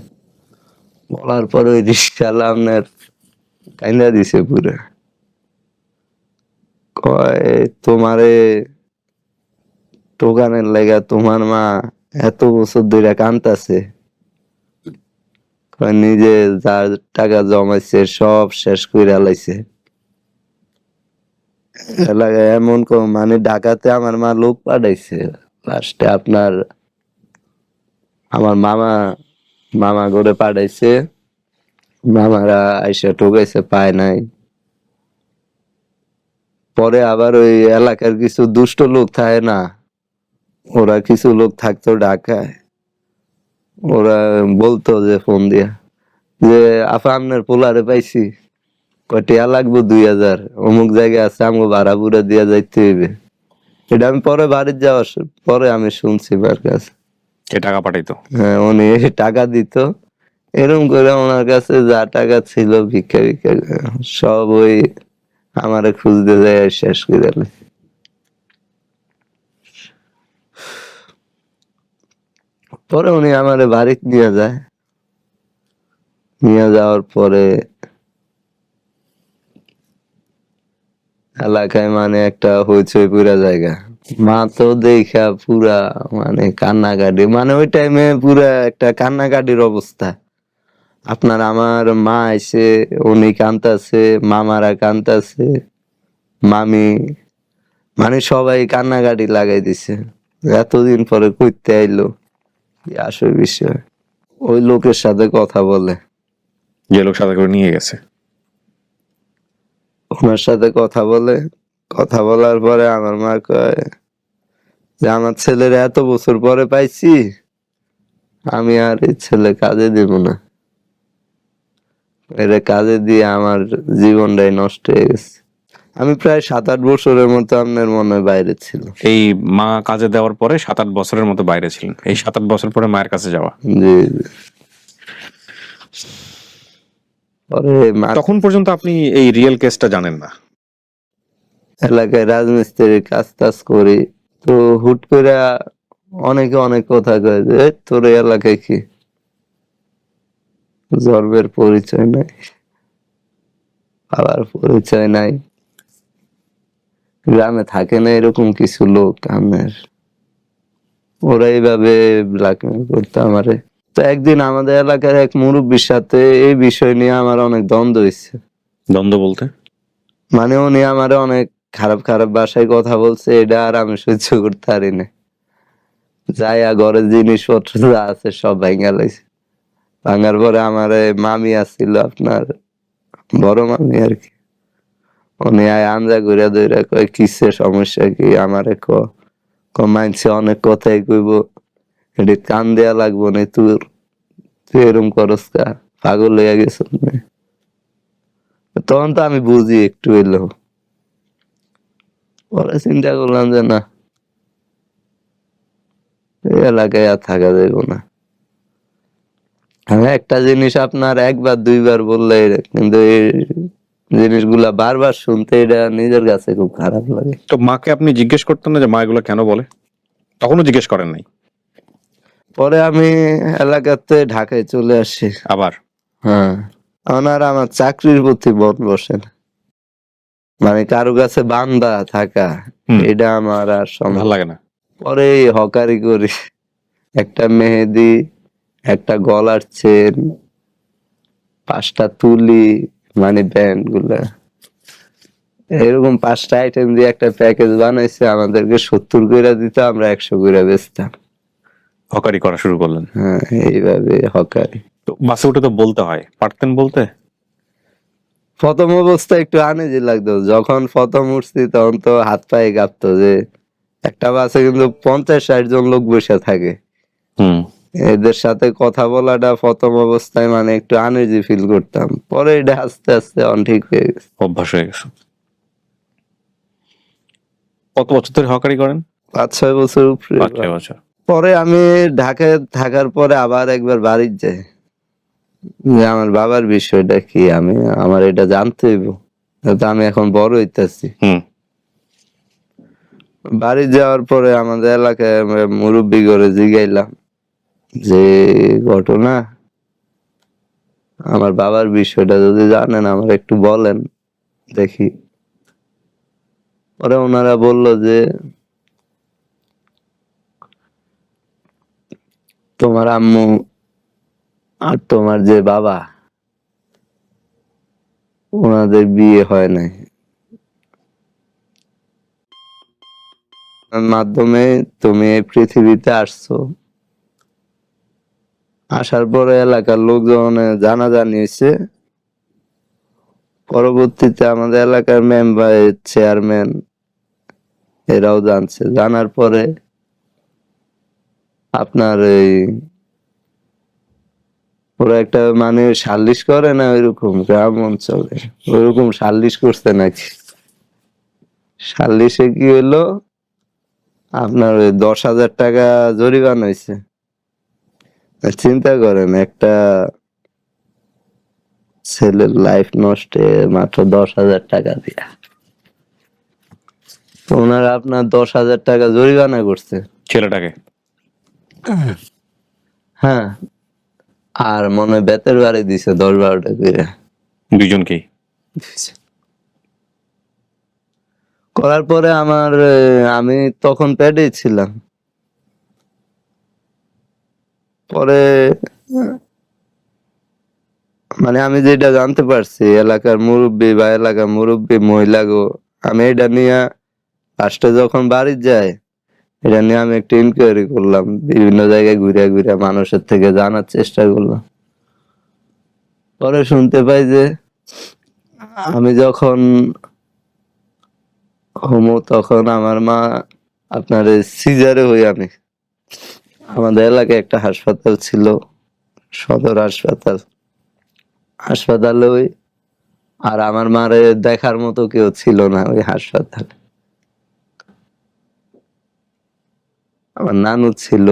বলার পরে ওই রিক্সাওয়ালা আপনার কাইন্দা দিছে পুরা। কয় তোমারে টোকানের লাগা তোমার মা এত বছর ধরে কানতাছে। কয় নিজে যার টাকা জমাইছে সব শেষ কইরা লাইছে। এলাকায় এমন মানে ঢাকাতে আমার মা লোক পাঠাইছে, লাস্টে আপনার আমার মামা মামা করে পাঠাইছে। মামারা আইসা ঠকাইছে, পায় নাই। পরে আবার ওই এলাকার কিছু দুষ্ট লোক থাকে না, ওরা কিছু লোক থাকতো ঢাকায়, ওরা বলতো যে ফোন দিয়া যে আপা আপনার পোলারে পাইছি, কটিয়া লাগবো 2000, অমুক জায়গায় আছে, আমগো ভাড়া পুরা দিয়া যাইতে হইবে। এটা আমি পরে বাড়ির যাওয়ার পরে আমি শুনছি মার কাছে। কে টাকা পাঠাইতো? হ্যাঁ, উনি টাকা দিত। এরকম করে ওনার কাছে যা টাকা ছিল ভিক্ষা ভিক্ষা করে সব ওই আমারে খুঁজতে যায় শেষ করে দিলে। পরে উনি আমারে বাড়িতে নিয়ে যায়। নিয়ে যাওয়ার পরে এলাকায় মানে একটা হইচই পুরা জায়গা। মা তো দেখা পুরা মানে কান্নাকাটি, মানে ওই টাইমে পুরা একটা কান্নাকাটির অবস্থা। আপনার আমার মা এসে উনি কান্দাছে, মামারা কান্দাছে, মামি, মানে সবাই কান্নাকাটি লাগাই দিছে। এতদিন পরে কইতে আইলো, কি আসল বিষয়। ওই লোকের সাথে কথা বলে, যে লোক সাথে করে নিয়ে গেছে। ওনার সাথে কথা বলে, কথা বলার পরে আমার মা কয় যে আমার ছেলের এত বছর পরে পাইছি, আমি আর এই ছেলে কাজে দিব না, এর কাজে দিয়ে আমার জীবনটাই নষ্ট হয়ে গেছে। আমি প্রায় 7-8 বছরের মতো আপনার মনে হয় বাইরে ছিল। এই মা কাজে দেওয়ার পরে 7-8 বছরের মতো বাইরে ছিলেন, এই 7-8 বছর পরে মায়ের কাছে যাওয়া। জি জি। পরে তখন পর্যন্ত আপনি এই রিয়েল কেসটা জানেন না? এলাকায় রাজমিস্ত্রির কাজ টাজ করি, তো হুট করে অনেকে অনেক কথা কয় যে "এই, তোর এই এলাকায় কি জন্মের পরিচয় নাই, বাবার পরিচয় নাই, গ্রামে থাকে না এরকম কিছু লোক আমার", ওরা এইভাবে ব্ল্যাকমেল করতো আমারে। তো একদিন আমাদের এলাকার এক মুরব্বির সাথে এই বিষয় নিয়ে আমার অনেক দ্বন্দ্ব হয়েছে। দ্বন্দ্ব বলতে? মানে উনি আমারে অনেক খারাপ খারাপ ভাষায় কথা বলছে, এটা আর আমি সহ্য করতে পারি না। যাইয়া ঘরের জিনিসপত্র যা আছে সব ভাঙা লাইছে। ভাঙার পরে আমার মামি আসছিল, আপনার বড় মামি আর কি, উনি আয় আঞ্জা ঘুরে ধরে কয় কিসের সমস্যা কি আমারে মানছে অনেক কথাই কইব, এটি কান দেয়া লাগবো না তোর, তুই এরম করস কা, পাগল হইয়া গেছ। তখন তো আমি বুঝি একটু এলো, পরে চিন্তা করলাম যে না, এই এলাকায় আর থাকা যাইব না। আমি একটা জিনিস আপনার একবার দুইবার বললে, কিন্তু এই জিনিসগুলা বারবার শুনতে এটা নিজের কাছে খুব খারাপ লাগে। তো মাকে আপনি জিজ্ঞেস করতেন না যে মা এগুলো কেন বলে? তখনও জিজ্ঞেস করেন নাই? পরে আমি এলাকাতে ঢাকায় চলে আসি। আবার? হ্যাঁ, ওনার আমার চাকরির প্রতি মন বসে না, মানে কারো কাছে বান্দা থাকা, হুম। এটা আমার আর ভাল লাগে না? পরে এই হকারি করি, একটা মেহেদি, একটা গলার চেন, 5টা তুলি, মানে ব্যান্ড গুলা, এরকম 5টা আইটেম দিয়ে একটা প্যাকেজ বানাইছে, আমাদেরকে 70 কইরা দিত, আমরা 100 কইরা বেচতাম। হকারি করা শুরু করলেন? হ্যাঁ, এইভাবে হকারি। তো বাসে উঠে তো বলতে হয়, পারতেন বলতে? প্রথম অবস্থায় একটু আনইজি লাগতো, যখন প্রথম উঠছি তখন তো হাত পায়ে কাঁপতো, যে একটা বাসে কিন্তু 50-60 জন লোক বসে থাকে, হুম। এদের সাথে কথা বলাটা প্রথম অবস্থায় মানে একটু আনইজি ফিল করতাম, পরে এটা আস্তে আস্তে অন ঠিক হয়ে গেছে। অভ্যাস হয়ে গেছে। কত বছর ধরে হকারি করেন? 5-6 বছর উপরে। 5-6 বছর। পরে আমি ঢাকায় থাকার পরে আবার একবার বাড়ি যাই, যে আমার বাবার বিষয়টা কি, আমার এটা জানতে হইব, তো আমি এখন বড় হইতাছি। হুম। বাড়ি যাওয়ার পরে আমাদের এলাকায় আমরা মুরব্বি করে জিগাইলাম যে ঘটনা, আমার বাবার বিষয়টা যদি জানেন আমার একটু বলেন দেখি। পরে ওনারা বলল যে তোমার আম্মু আর তোমার যে বাবা, ওনাদের বিয়ে হয় নাই, মাধ্যমে তুমি এই পৃথিবীতে আসছো। আসার পরে এলাকার লোকজন জানাজানি হয়েছে, পরবর্তীতে আমাদের এলাকার মেম্বার, চেয়ারম্যান, এরাও জানছে। জানার পরে আপনার এই ওরা একটা মানে সালিশ করে না, ওইরকম গ্রাম অঞ্চলে ওইরকম সালিশ করছে নাকি। সালিশে কি হইলো, আপনার ওই 10,000 টাকা জরিমানা হয়েছে। চিন্তা করেন, একটা ছেলের লাইফ নষ্টে মাত্র 10,000 টাকা দিয়া, তো ওনারা আপনার 10,000 টাকা জরিমানা করছে ছেলেটাকে? হ্যাঁ, আর মনে হয় বেতের বাড়ি দিছে 10-12টা করে। দুইজনকেই? করার পরে আমার আমি তখন পেটেই ছিলাম। পরে মানে আমি যেটা জানতে পারছি, এলাকার মুরব্বী বা এলাকার মুরব্বী মহিলা গো, আমি এটা নিয়ে লাস্টে যখন বাড়ি যাই, এটা নিয়ে আমি একটা ইনকোয়ারি করলাম, বিভিন্ন জায়গায় ঘুরে ঘুরে মানুষের থেকে জানার চেষ্টা করলাম। পরে শুনতে পাই যে আমি যখন হমো তখন আমার মা আপনার সিজারে হই আমি, আমাদের এলাকায় একটা হাসপাতাল ছিল, সদর হাসপাতাল, হাসপাতালে ওই আর আমার মারে দেখার মতো কেউ ছিল না ওই হাসপাতালে। আমার নানু ছিল,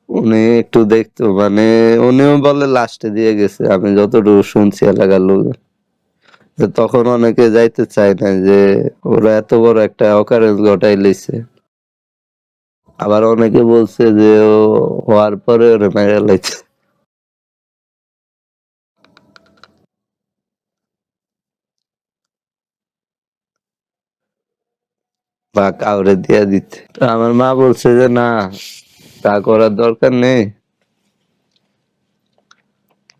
উনি একটু দেখতো, মানে উনিও বলে লাস্টে দিয়ে গেছে, আমি যতটুকু শুনছি এলাকার লোক। তখন অনেকে যাইতে চায় না যে ওরা এত বড় একটা অকারেন্স ঘটাই লইছে। আবার অনেকে বলছে যে ও হওয়ার পরে ওরে মেরে লাইছে বা কাউরে দিয়ে দিতে। তো আমার মা বলছে যে না, তা করার দরকার নেই,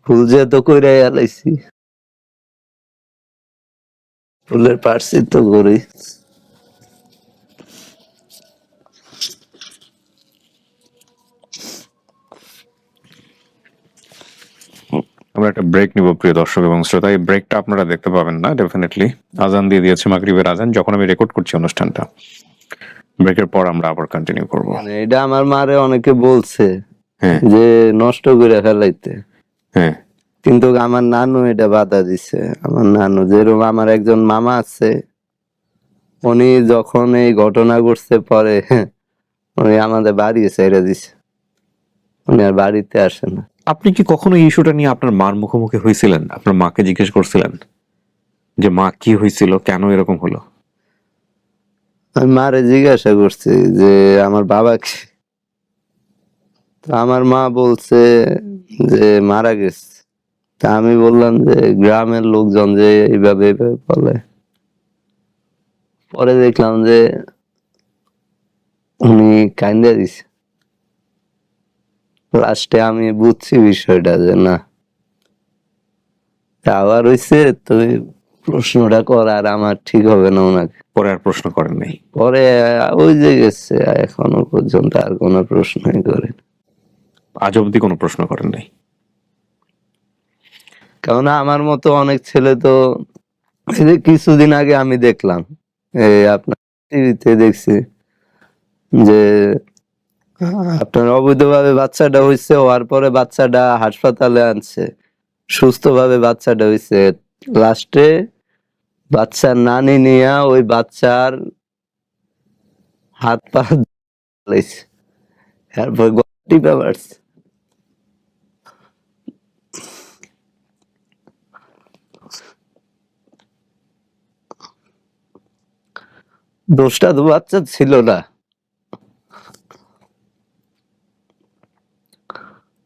ভুল যেহেতু কইরাই আলাইছি, ভুলের প্রায়শ্চিত্ত তো করি। আমরা একটা ব্রেক নিব প্রিয় দর্শক এবং শ্রোতা। এই ব্রেকটা আপনারা দেখতে পাবেন না ডেফিনেটলি, আজান দিয়ে দিয়েছে মাগরিবের আজান যখন আমি রেকর্ড করছি অনুষ্ঠানটা। ব্রেকের পর আমরা আবার কন্টিনিউ করব। মানে এটা আমার মারে অনেকে বলছে হ্যাঁ যে নষ্ট করে ফেলাইতে, হ্যাঁ কিন্তু আমার নানু এটা বাধা দিছে। আমার নানু, যেরকম আমার একজন মামা আছে, উনি যখন এই ঘটনা ঘটছে পরে উনি আমাদের বাড়ি ছেড়ে দিছে, উনি আর বাড়িতে আসে না। আপনি কি কখনো এই ইস্যুটা নিয়ে আপনার মার মুখোমুখি হয়েছিলেন? আপনার মাকে জিজ্ঞেস করছিলেন যে মা কি হয়েছিল, কেন এরকম হলো? আমি মারে জিজ্ঞাসা করছি যে আমার বাবাকে, তো আমার মা বলছে যে মারা গেছে। তা আমি বললাম যে গ্রামের লোকজন যে এইভাবে এইভাবে বলে, পরে দেখলাম যে উনি কাইন্দা দিছে। লাস্টে আমি বুঝছি বিষয়টা যে না, আবার হইছে, তুই প্রশ্নটা কর, আর আমার ঠিক হবে না ওনাকে। পরে আর প্রশ্ন করেন নাই? পরে ওই যে গেছে, এখনো পর্যন্ত আর কোনো প্রশ্নই করে না। আজ অবধি কোনো প্রশ্ন করেন নাই? কারণ আমার মতো অনেক ছেলে তো, এই যে কিছুদিন আগে আমি দেখলাম, আপনার টিভিতে দেখছি যে আপনার অবৈধভাবে বাচ্চাটা হইছে, হওয়ার পরে বাচ্চাটা হাসপাতালে আনছে, সুস্থভাবে বাচ্চাটা হইছে, লাস্টে বাচ্চার নানি নিয়া ওই বাচ্চার হাত পা লাইছে, তারপর টিপা মারছে। দোষটা তো বাচ্চা ছিল না,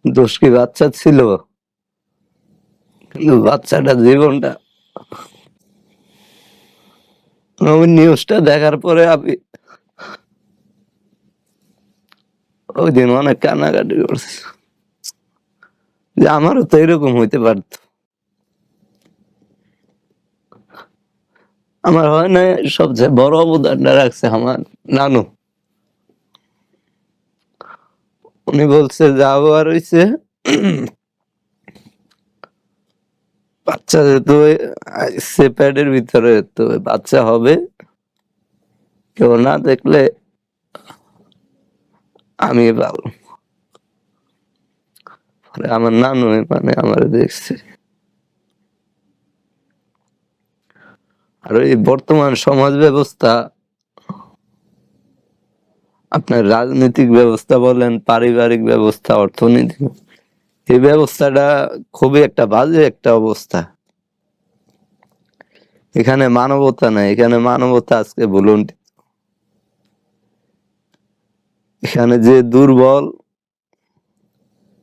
দোষ কি বাচ্চা ছিল? কিন্তু বাচ্চাটা জীবনটা, ওই নিউজটা দেখার পরে আমি ওই দিন অনেক কান্নাকাটি করছি যে আমারও তো এরকম হইতে পারতো। আমার হয় না, সবচেয়ে বড় অবদানটা রাখছে আমার নানু। উনি বলছে যা হওয়ার হইছে, বাচ্চা যেহেতু প্যাডের ভিতরে, তো বাচ্চা হবে, কেউ না দেখলে আমি পাবো। পরে আমার নানু মানে আমার দেখছে। আর এই বর্তমান সমাজ ব্যবস্থা, আপনার রাজনৈতিক ব্যবস্থা বলেন, পারিবারিক ব্যবস্থা, অর্থনৈতিক, এই ব্যবস্থাটা খুবই একটা বাজে একটা অবস্থা। এখানে মানবতা নাই, এখানে মানবতা আজকে বলুন, এখানে যে দুর্বল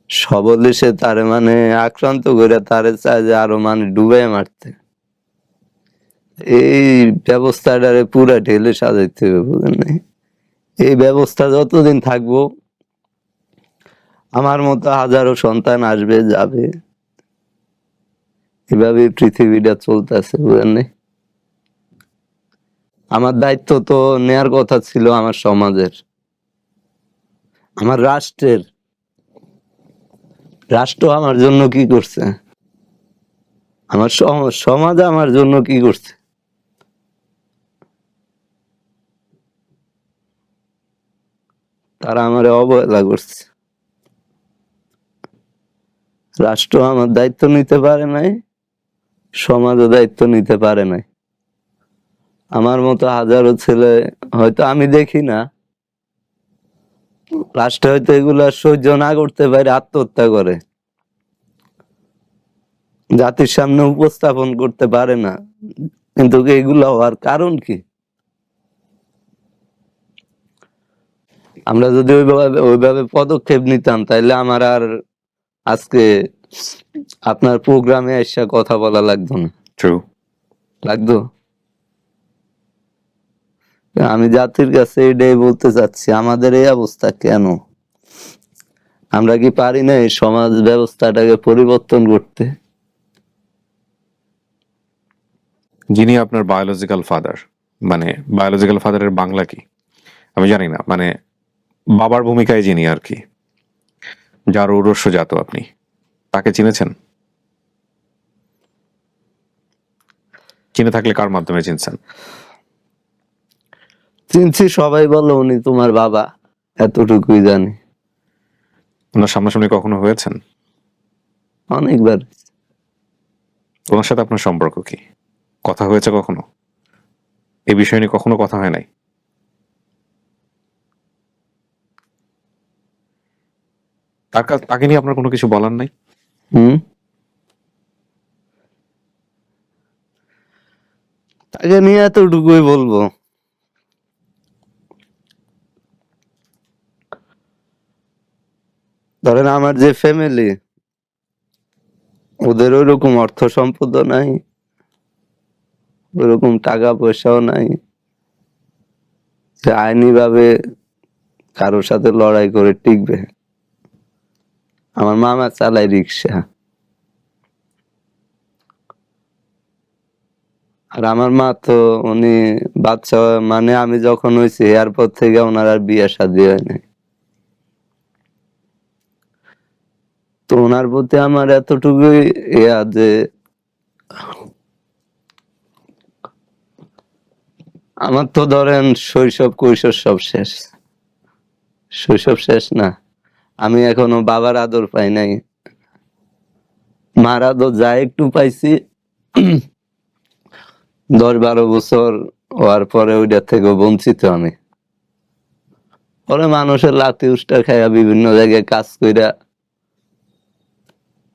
সবল এসে তারে মানে আক্রান্ত করে তারে চায় যে আরো মানে ডুবাই মারতে। এই ব্যবস্থাটারে পুরা ঢেলে সাজাইতে হবে, বুঝেন নাই? এই ব্যবস্থা যতদিন থাকবো, আমার মতো হাজারো সন্তান আসবে যাবে, এভাবে পৃথিবীটা চলতেছে, বুঝেন নাই? আমার দায়িত্ব তো নেয়ার কথা ছিল আমার সমাজের, আমার রাষ্ট্রের। রাষ্ট্র আমার জন্য কি করছে? আমার সমাজ আমার জন্য কি করছে? তারা আমারে অবহেলা করছে। রাষ্ট্র আমার দায়িত্ব নিতে পারে নাই, সমাজও দায়িত্ব নিতে পারে নাই। আমার মতো হাজারো ছেলে, হয়তো আমি দেখি না, লাস্টে হয়তো এগুলা সহ্য না করতে পারে আত্মহত্যা করে, জাতির সামনে উপস্থাপন করতে পারে না। কিন্তু এগুলো হওয়ার কারণ কি? আমরা যদি ওইভাবে পদক্ষেপ নিতাম, তাইলে আমার আর আজকে আপনার প্রোগ্রামে এসে কথা বলা লাগতো না। ট্রু। লাগতো? আমি জাতির কাছে এটাই বলতে চাচ্ছি, আমাদের এই অবস্থা কেন? আমরা কি পারি না এই সমাজ ব্যবস্থাটাকে পরিবর্তন করতে? যিনি আপনার বায়োলজিক্যাল ফাদার, মানে বায়োলজিক্যাল ফাদারের বাংলা কি আমি জানি না, মানে বাবার ভূমিকায় যিনি আর কি, যার ঔরস্য জাত আপনি, তাকে চিনেছেন? চিনে থাকলে কার মাধ্যমে চিনছেন? চিনছি, সবাই বলো উনি তোমার বাবা, এতটুকুই জানি। ওনার সামনাসামনি কখনো হয়েছেন? অনেকবার। ওনার সাথে আপনার সম্পর্ক কি? কথা হয়েছে কখনো? এই বিষয় নিয়ে কখনো কথা হয় নাই? তাকে নিয়ে আপনার কোনো কিছু বলার নাই? হুম, তাকে নিয়ে এতটুকুই বলবো, ধরেন আমার যে ফ্যামিলি, ওদের ওইরকম অর্থ সম্পদ নাই, ওইরকম টাকা পয়সাও নাই যে আইনি ভাবে কারোর সাথে লড়াই করে টিকবে। আমার মামা চালায় রিক্সা, আর আমার মা তো উনি বাচ্চা, মানে আমি যখন হয়েছি এরপর থেকে ওনার আর বিয়ে শাদী হয় নাই। তো ওনার প্রতি আমার এতটুকুই ইয়া যে আমার তো ধরেন শৈশব কৈশোর সব শেষ। শৈশব শেষ না, আমি এখনো বাবার আদর পাই নাই, মার আদর যা একটু পাইছি 10-12 বছর হওয়ার পরে ওইটা থেকে বঞ্চিত আমি। পরে মানুষের লাথি উষ্টা খাইয়া বিভিন্ন জায়গায় কাজ কইরা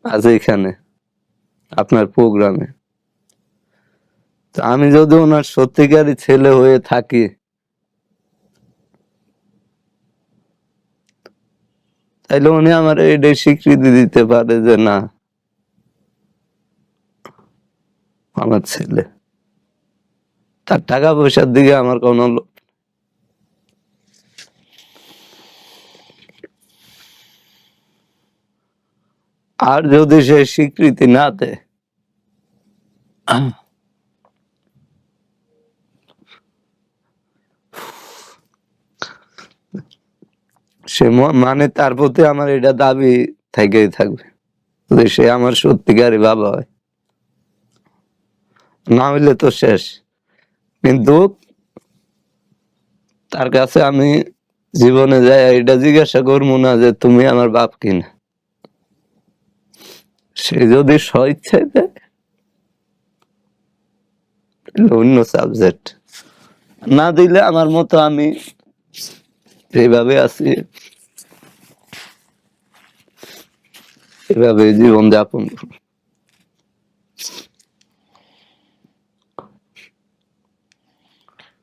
আজ এখানে আপনার প্রোগ্রামে। তো আমি যদি ওনার সত্যিকারই ছেলে হয়ে থাকি, তাইলে উনি আমার এটাই স্বীকৃতি দিতে পারে যে না, আমার ছেলে। তার টাকা পয়সার দিকে আমার কোনো আর যদি সে স্বীকৃতি না দেয়, সে মানে তার প্রতি আমার এটা দাবি থেকেই থাকবে যে সে আমার সত্যিকারই বাবা হয়, না হইলে তো শেষ। কিন্তু তার কাছে আমি জীবনে যাই এটা জিজ্ঞাসা করবো না যে তুমি আমার বাপ কিনা। সে যদি স্বইচ্ছায় দেয় অন্য সাবজেক্ট, না দিলে আমার মতো আমি এইভাবে আছি, এভাবে জীবন যাপন।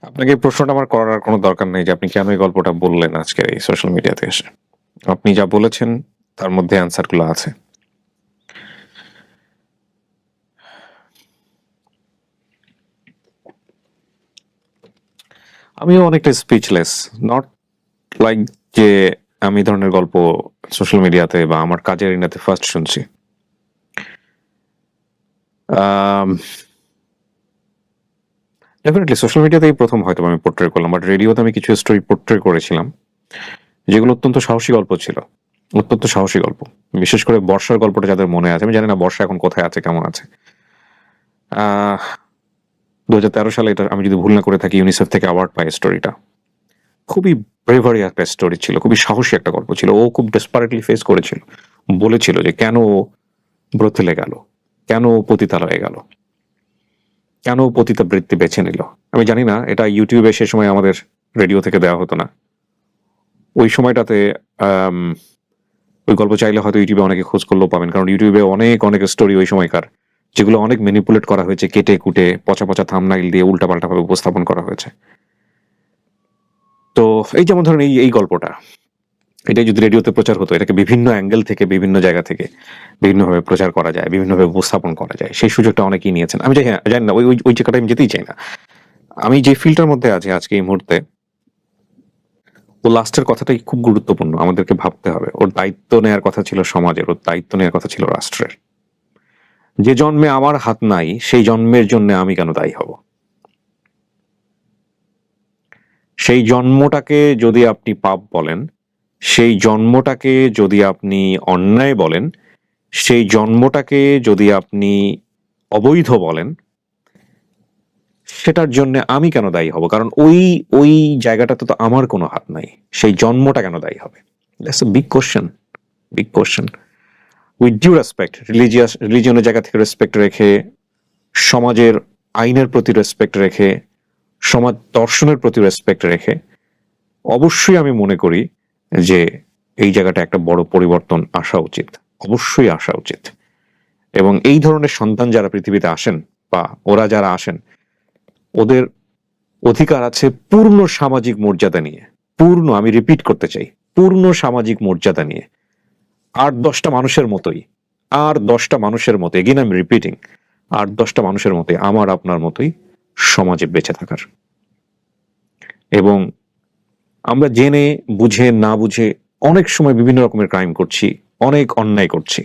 আপনাকে এই প্রশ্নটা আমার করার কোনো দরকার নেই যে আপনি কেন এই গল্পটা বললেন আজকে এই সোশ্যাল মিডিয়াতে এসে। আপনি যা বলেছেন তার মধ্যে অ্যান্সার গুলো আছে। আমিও অনেকটা স্পিচলেস, নট লাইক যে আমি এই ধরনের গল্প সোশ্যাল মিডিয়াতে বা আমার কাজের এরিনাতে ফার্স্ট শুনছি। ডেফিনেটলি সোশ্যাল মিডিয়াতেই প্রথম হয়তো আমি পোর্ট্রে করলাম, বাট রেডিওতে আমি কিছু স্টোরি পোর্ট্রে করেছিলাম যেগুলো অত্যন্ত সাহসী গল্প ছিল, অত্যন্ত সাহসী গল্প। বিশেষ করে বর্ষার গল্পটা যাদের মনে আছে, আমি জানি না বর্ষা এখন কোথায় আছে, কেমন আছে। 2013 সালে এটা আমি যদি ভুল না করে থাকি ইউনিসেফ থেকে অ্যাওয়ার্ড পায় স্টোরিটা। খুবই ব্রেভারি একটা স্টোরি ছিল, খুবই সাহসী একটা গল্প ছিল। ও খুব ডেসপারেটলি ফেস করেছিল, বলেছিল যে কেন ব্রথেলে গেল, কেন পতিতালয়ে গেল, কেন পতিতাবৃত্তি বেছে নিল? আমি জানি না, এটা ইউটিউবে সে সময় আমাদের রেডিও থেকে দেওয়া হতো না। ওই সময়টাতে ওই গল্প চাইলে হয়তো ইউটিউবে অনেকে খোঁজ করলেও পাবেন, কারণ ইউটিউবে অনেক অনেক স্টোরি ওই সময়কার, যেগুলো অনেক ম্যানিপুলেট করা হয়েছে, কেটে কুটে পচা পচা থাম্বনেইল দিয়ে উল্টাপাল্টা ভাবে উপস্থাপন করা হয়েছে। তো এই যেমন ধরেন এই গল্পটা, এটাই যদি রেডিওতে প্রচার হতো, এটাকে বিভিন্ন অ্যাঙ্গেল থেকে, বিভিন্ন জায়গা থেকে বিভিন্নভাবে প্রচার করা যায়, বিভিন্নভাবে উপস্থাপন করা যায়, সেই সুযোগটা অনেকেই নিয়েছেন। আমি জানি না, ওই ওই জায়গাটা আমি যেতেই চাই না। আমি যে ফিল্ডটার মধ্যে আছি আজকে এই মুহূর্তে, ও লাস্টের কথাটাই খুব গুরুত্বপূর্ণ, আমাদেরকে ভাবতে হবে। ওর দায়িত্ব নেওয়ার কথা ছিল সমাজের, ওর দায়িত্ব নেওয়ার কথা ছিল রাষ্ট্রের। যে জন্মে আমার হাত নাই, সেই জন্মের জন্য আমি কেন দায়ী হব? সেই জন্মটাকে যদি আপনি পাপ বলেন, সেই জন্মটাকে যদি আপনি অন্যায় বলেন, সেই জন্মটাকে যদি আপনি অবৈধ বলেন, সেটার জন্য আমি কেন দায়ী হব? কারণ ওই ওই জায়গাটাতে তো আমার কোনো হাত নাই, সেই জন্মটা কেন দায়ী হবে? That's a big question, big question. With due respect, রিলিজিয়নের জায়গা থেকে রেসপেক্ট রেখে, সমাজের আইনের প্রতি রেসপেক্ট রেখে, সমাজ দর্শনের প্রতি রেসপেক্ট রেখে, অবশ্যই আমি মনে করি যে এই জায়গাটা একটা বড় পরিবর্তন আসা উচিত, অবশ্যই আসা উচিত। এবং এই ধরনের সন্তান যারা পৃথিবীতে আসেন, বা ওরা যারা আসেন, ওদের অধিকার আছে পূর্ণ সামাজিক মর্যাদা নিয়ে, পূর্ণ, আমি রিপিট করতে চাই, পূর্ণ সামাজিক মর্যাদা নিয়ে, আর 10টা মানুষের মতোই, আর 10টা মানুষের মতো, এগেইন আমি রিপিটিং, আর 10টা মানুষের মতোই, আমার আপনার মতোই সমাজে বেঁচে থাকার। এবং আমরা জেনে বুঝে না বুঝে অনেক সময় বিভিন্ন রকমের ক্রাইম করছি, অনেক অন্যায় করছি।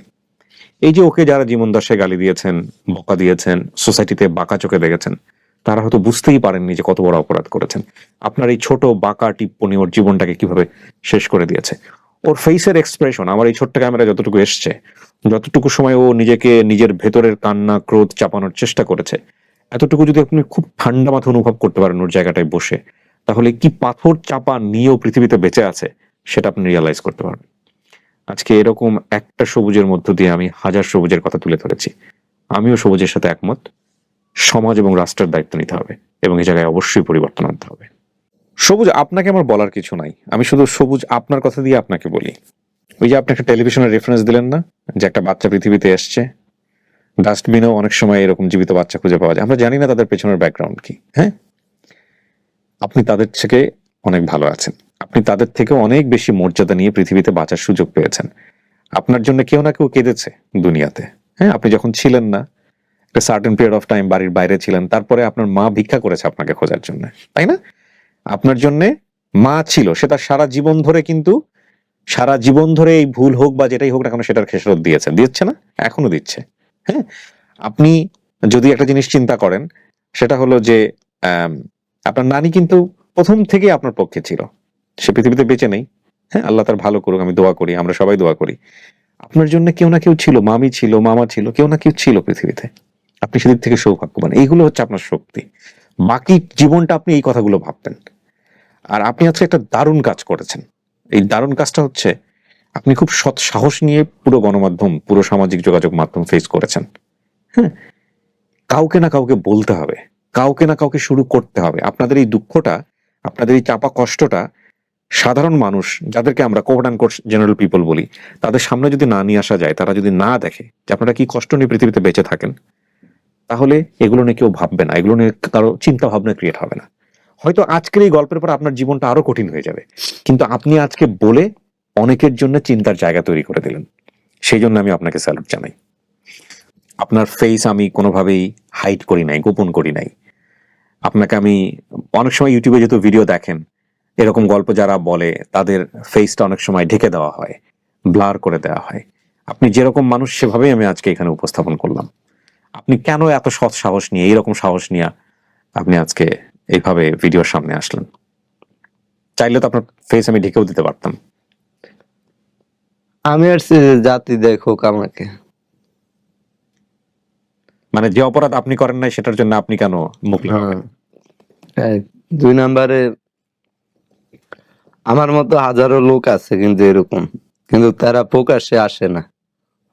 এই যে ওকে যারা জীবন দশায় গালি দিয়েছেন, বকা দিয়েছেন, সোসাইটিতে বাঁকা চোখে দেখেছেন, তারা হয়তো বুঝতেই পারেননি যে কত বড় অপরাধ করেছেন। আপনার এই ছোট বাঁকা টিপ্পনি ওর জীবনটাকে কিভাবে শেষ করে দিয়েছে। ওর ফেসের এক্সপ্রেশন, আমার এই ছোট্ট ক্যামেরা যতটুকু এসছে, যতটুকু সময় ও নিজেকে নিজের ভেতরের কান্না ক্রোধ চাপানোর চেষ্টা করেছে, এতটুকু যদি আপনি খুব ঠান্ডা মাথা অনুভব করতে পারেন ওর জায়গাটায় বসে, তাহলে কি পাথর চাপা নিয়েও পৃথিবীতে বেঁচে আছে সেটা আপনি রিয়ালাইজ করতে পারবেন। আজকে এরকম একটা সবুজের মধ্য দিয়ে আমি হাজার সবুজের কথা তুলে ধরেছি। আমিও সবুজের সাথে একমত, সমাজ এবং রাষ্ট্রের দায়িত্ব নিতে হবে, এবং এই জায়গায় অবশ্যই পরিবর্তন আনতে হবে। সবুজ, আপনাকে আমার বলার কিছু নাই, আমি শুধু সবুজ আপনার কথা দিয়ে আপনাকে বলি। ওই যে আপনি একটা টেলিভিশনের রেফারেন্স দিলেন না, যে একটা বাচ্চা পৃথিবীতে এসছে, ডাস্টবিনেও অনেক সময় এরকম জীবিত বাচ্চা খুঁজে পাওয়া যায়, আমরা জানি না তাদের পেছনের ব্যাকগ্রাউন্ড কি। হ্যাঁ, আপনি তাদের থেকে অনেক ভালো আছেন, আপনি তাদের থেকে অনেক বেশি মর্যাদা নিয়ে পৃথিবীতে বাঁচার সুযোগ পেয়েছেন। আপনার জন্য কেউ না কেউ কেঁদেছে দুনিয়াতে। হ্যাঁ, আপনি যখন ছিলেন না, একটা সার্টেন পিরিয়ড অফ টাইম বাড়ির বাইরে ছিলেন, তারপরে আপনার মা ভিক্ষা করেছে আপনাকে খোঁজার জন্য, তাই না? আপনার জন্য মা ছিল, সেটা সারা জীবন ধরে, কিন্তু সারা জীবন ধরে এই ভুল হোক বা যেটাই হোক না কেন, সেটার খেসারত দিচ্ছে না, এখনো দিচ্ছে। হ্যাঁ, আপনি যদি একটা জিনিস চিন্তা করেন, সেটা হলো যে আপনার নানি কিন্তু প্রথম থেকে আপনার পক্ষে ছিল, সে পৃথিবীতে বেঁচে নেই। হ্যাঁ, আল্লাহ তার ভালো করুক, আমি দোয়া করি, আমরা সবাই দোয়া করি। আপনার জন্য কেউ না কেউ ছিল, মামি ছিল, মামা ছিল, কেউ না কেউ ছিল পৃথিবীতে। আপনি সেদিক থেকে সৌভাগ্যবান, এইগুলো হচ্ছে আপনার শক্তি। বাকি জীবনটা আপনি এই কথাগুলো ভাবতেন। আর আপনি আজকে একটা দারুণ কাজ করেছেন। এই দারুণ কাজটা হচ্ছে আপনি খুব সৎ সাহস নিয়ে পুরো গণমাধ্যম, পুরো সামাজিক যোগাযোগ মাধ্যম ফেস করেছেন। হ্যাঁ, কাউকে না কাউকে বলতে হবে, কাউকে না কাউকে শুরু করতে হবে। আপনাদের এই দুঃখটা, আপনাদের এই চাপা কষ্টটা সাধারণ মানুষ, যাদেরকে আমরা quote and quote general people বলি, তাদের সামনে যদি না নিয়ে আসা যায়, তারা যদি না দেখে যে আপনারা কি কষ্ট নিয়ে পৃথিবীতে বেঁচে থাকেন, তাহলে এগুলো নিয়ে কেউ ভাববে না, এগুলো নিয়ে কারো চিন্তা ভাবনা ক্রিয়েট হবে না। হয়তো আজকের এই গল্পের পর আপনার জীবনটা আরো কঠিন হয়ে যাবে, কিন্তু আপনি আজকে বলে অনেকের জন্য চিন্তার জায়গা তৈরি করে দিলেন। সেই জন্য আমি আপনাকে স্যালুট জানাই। আপনার ফেস আমি কোনোভাবেই হাইড করি নাই, গোপন করি নাই। আপনাকে আমি অনেক সময় ইউটিউবে যেহেতু ভিডিও দেখেন, এরকম গল্প যারা বলে তাদের ফেসটা অনেক সময় ঢেকে দেওয়া হয়, ব্লার করে দেওয়া হয়। আপনি যেরকম মানুষ সেভাবেই আমি আজকে এখানে উপস্থাপন করলাম। আপনি কেন এত সৎ সাহস নিয়ে, এইরকম সাহস নিয়ে আপনি আজকে এইভাবে ভিডিওর সামনে আসলেন? চাইলে তো আপনার ফেস আমি ঢেকেও দিতে পারতাম। আমি আর জাতি দেখুক আমাকে। মানে যে অপরাধ আপনি করেন নাই সেটার জন্য আপনি কেন মুখ লাগাবেন? হ্যাঁ, 2 নম্বরে আমার মতো হাজারো লোক আছে কিন্তু এরকম, কিন্তু তারা প্রকাশ্যে আসে না,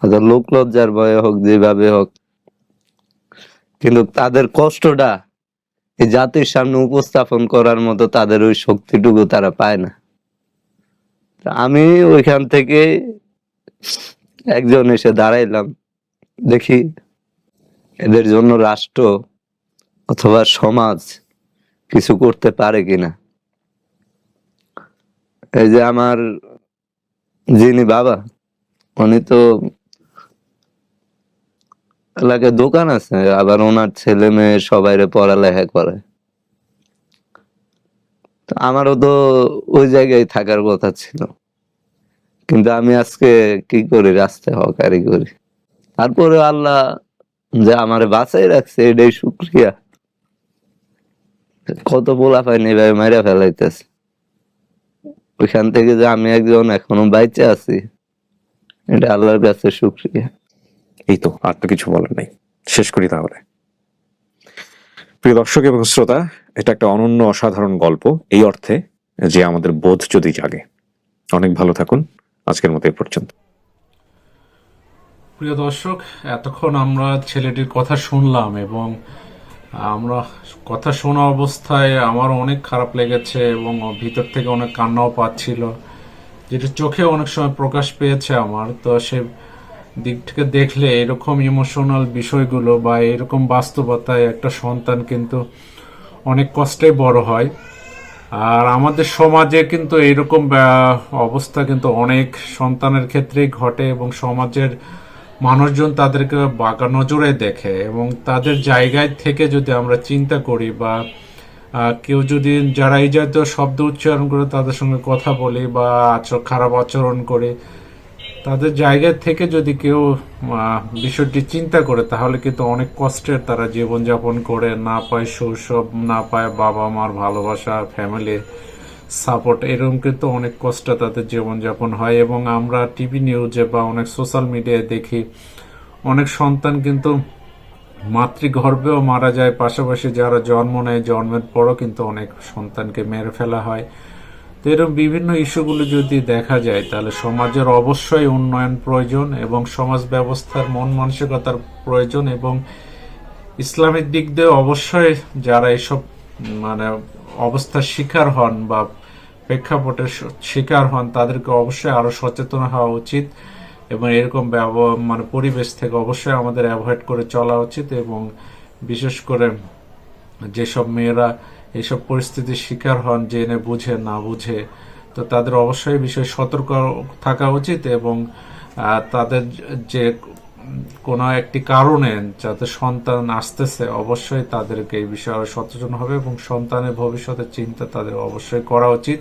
হয়তো লোক লজ্জার ভয়ে হোক, যেভাবে হোক, কিন্তু তাদের কষ্টটা এই জাতির সামনে উপস্থাপন করার মতো তাদের ওই শক্তিটুকু তারা পায় না। তা আমি ওইখান থেকে একজন এসে দাঁড়াইলাম, দেখি এদের জন্য রাষ্ট্র অথবা সমাজ কিছু করতে পারে কিনা। এই যে আমার যিনি বাবা, উনি তো এলাকায় দোকান আছে, আবার ওনার ছেলে মেয়ে সবাইরে পড়ালেখা করে। তো আমারও তো ওই জায়গায় থাকার কথা ছিল, কিন্তু আমি আজকে কি করি, রাস্তায় হকারি করি। তারপরে আল্লাহ যে আমারে বাঁচাই রাখছে, এটাই শুক্রিয়া। কত পোলা পাইনি এভাবে মাইরা ফেলাইতেছে, ওইখান থেকে যে আমি একজন এখনো বাইচে আছি, এটা আল্লাহর কাছে শুক্রিয়া। এই তো, আর তো কিছু বলার নাই, শেষ করি তাহলে। প্রিয় দর্শক এবং শ্রোতা, এটা একটা অনন্য অসাধারণ গল্প এই অর্থে যে আমাদের বোধ যদি জাগে। অনেক ভালো থাকুন, আজকের মতো এ পর্যন্ত। প্রিয় দর্শক, এতক্ষণ আমরা ছেলেটির কথা শুনলাম এবং আমরা কথা শোনা অবস্থায় আমার অনেক খারাপ লেগেছে এবং ভিতর থেকে অনেক কান্নাও পাচ্ছিল, যেটা চোখে অনেক সময় প্রকাশ পেয়েছে আমার। তো সে দিক থেকে দেখলে এরকম ইমোশনাল বিষয়গুলো বা এরকম বাস্তবতায় একটা সন্তান কিন্তু অনেক কষ্টে বড় হয়। আর আমাদের সমাজে কিন্তু এইরকম অবস্থা কিন্তু অনেক সন্তানের ক্ষেত্রেই ঘটে এবং সমাজের মানুষজন তাদেরকে বাঁকা নজরে দেখে। এবং তাদের জায়গায় থেকে যদি আমরা চিন্তা করি বা কেউ যদি যারা এই জাতীয় শব্দ উচ্চারণ করে তাদের সঙ্গে কথা বলি বা খারাপ আচরণ করে, তাদের জায়গা থেকে যদি কেউ বিষয়টি চিন্তা করে, তাহলে কিন্তু অনেক কষ্টের তারা জীবনযাপন করে, না পায় শৈশব, না পায় বাবা মার ভালোবাসা, ফ্যামিলির সাপোর্ট, এরকম কিন্তু অনেক কষ্ট তাদের জীবনযাপন হয়। এবং আমরা টিভি নিউজে বা অনেক সোশ্যাল মিডিয়ায় দেখি অনেক সন্তান কিন্তু মাতৃগর্ভেও মারা যায়, পাশাপাশি যারা জন্ম নেয়, জন্মের পরও কিন্তু অনেক সন্তানকে মেরে ফেলা হয়। তো এরকম বিভিন্ন ইস্যুগুলো যদি দেখা যায়, তাহলে সমাজের অবশ্যই উন্নয়ন প্রয়োজন এবং সমাজ ব্যবস্থার মন মানসিকতার প্রয়োজন। এবং ইসলামিক দিক দিয়ে অবশ্যই যারা এসব মানে অবস্থার শিকার হন বা প্রেক্ষাপটের শিকার হন, তাদেরকে অবশ্যই আরো সচেতন হওয়া উচিত এবং এরকম মানে পরিবেশ থেকে অবশ্যই আমাদের অ্যাভয়েড করে চলা উচিত। এবং বিশেষ করে যেসব মেয়েরা এইসব পরিস্থিতির শিকার হন, জেনে বুঝে না বুঝে, তো তাদের অবশ্যই বিষয়ে সতর্ক থাকা উচিত। এবং তাদের যে কোনো একটি কারণে যাতে সন্তান আসতেছে, অবশ্যই তাদেরকে এই বিষয়ে সচেতন হবে এবং সন্তানের ভবিষ্যতের চিন্তা তাদের অবশ্যই করা উচিত।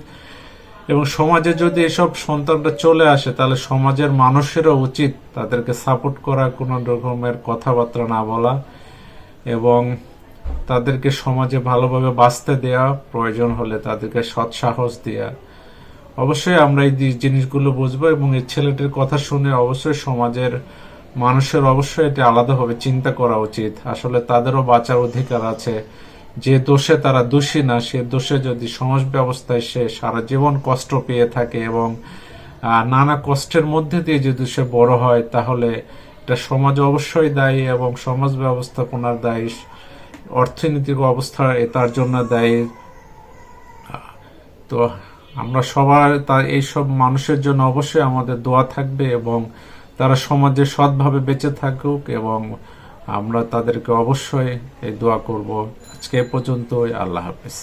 এবং সমাজে যদি এসব সন্তানটা চলে আসে, তাহলে সমাজের মানুষেরও উচিত তাদেরকে সাপোর্ট করা, কোনো রকমের কথাবার্তা না বলা এবং তাদেরকে সমাজে ভালোভাবে বাঁচতে দেয়া, প্রয়োজন হলে তাদেরকে সৎ সাহস দেয়া। অবশ্যই আমরা এই জিনিসগুলো বুঝবো এবং এই ছেলেটির কথা শুনে অবশ্যই সমাজের মানুষের অবশ্যই এটা আলাদাভাবে চিন্তা করা উচিত। আসলে তাদেরও বাঁচার অধিকার আছে। যে দোষে তারা দোষী না, সে দোষে যদি সমাজ ব্যবস্থায় সে সারা জীবন কষ্ট পেয়ে থাকে এবং নানা কষ্টের মধ্যে দিয়ে যদি সে বড় হয়, তাহলে এটা সমাজ অবশ্যই দায়ী এবং সমাজ ব্যবস্থাপনার দায়ী, অর্থনৈতিক অবস্থা তার জন্য দায়ী। তো আমরা সবার এইসব মানুষের জন্য অবশ্যই আমাদের দোয়া থাকবে এবং তারা সমাজে সৎভাবে বেঁচে থাকুক এবং আমরা তাদেরকে অবশ্যই এই দোয়া করব। আজকে এ পর্যন্তই। আল্লাহ হাফেজ।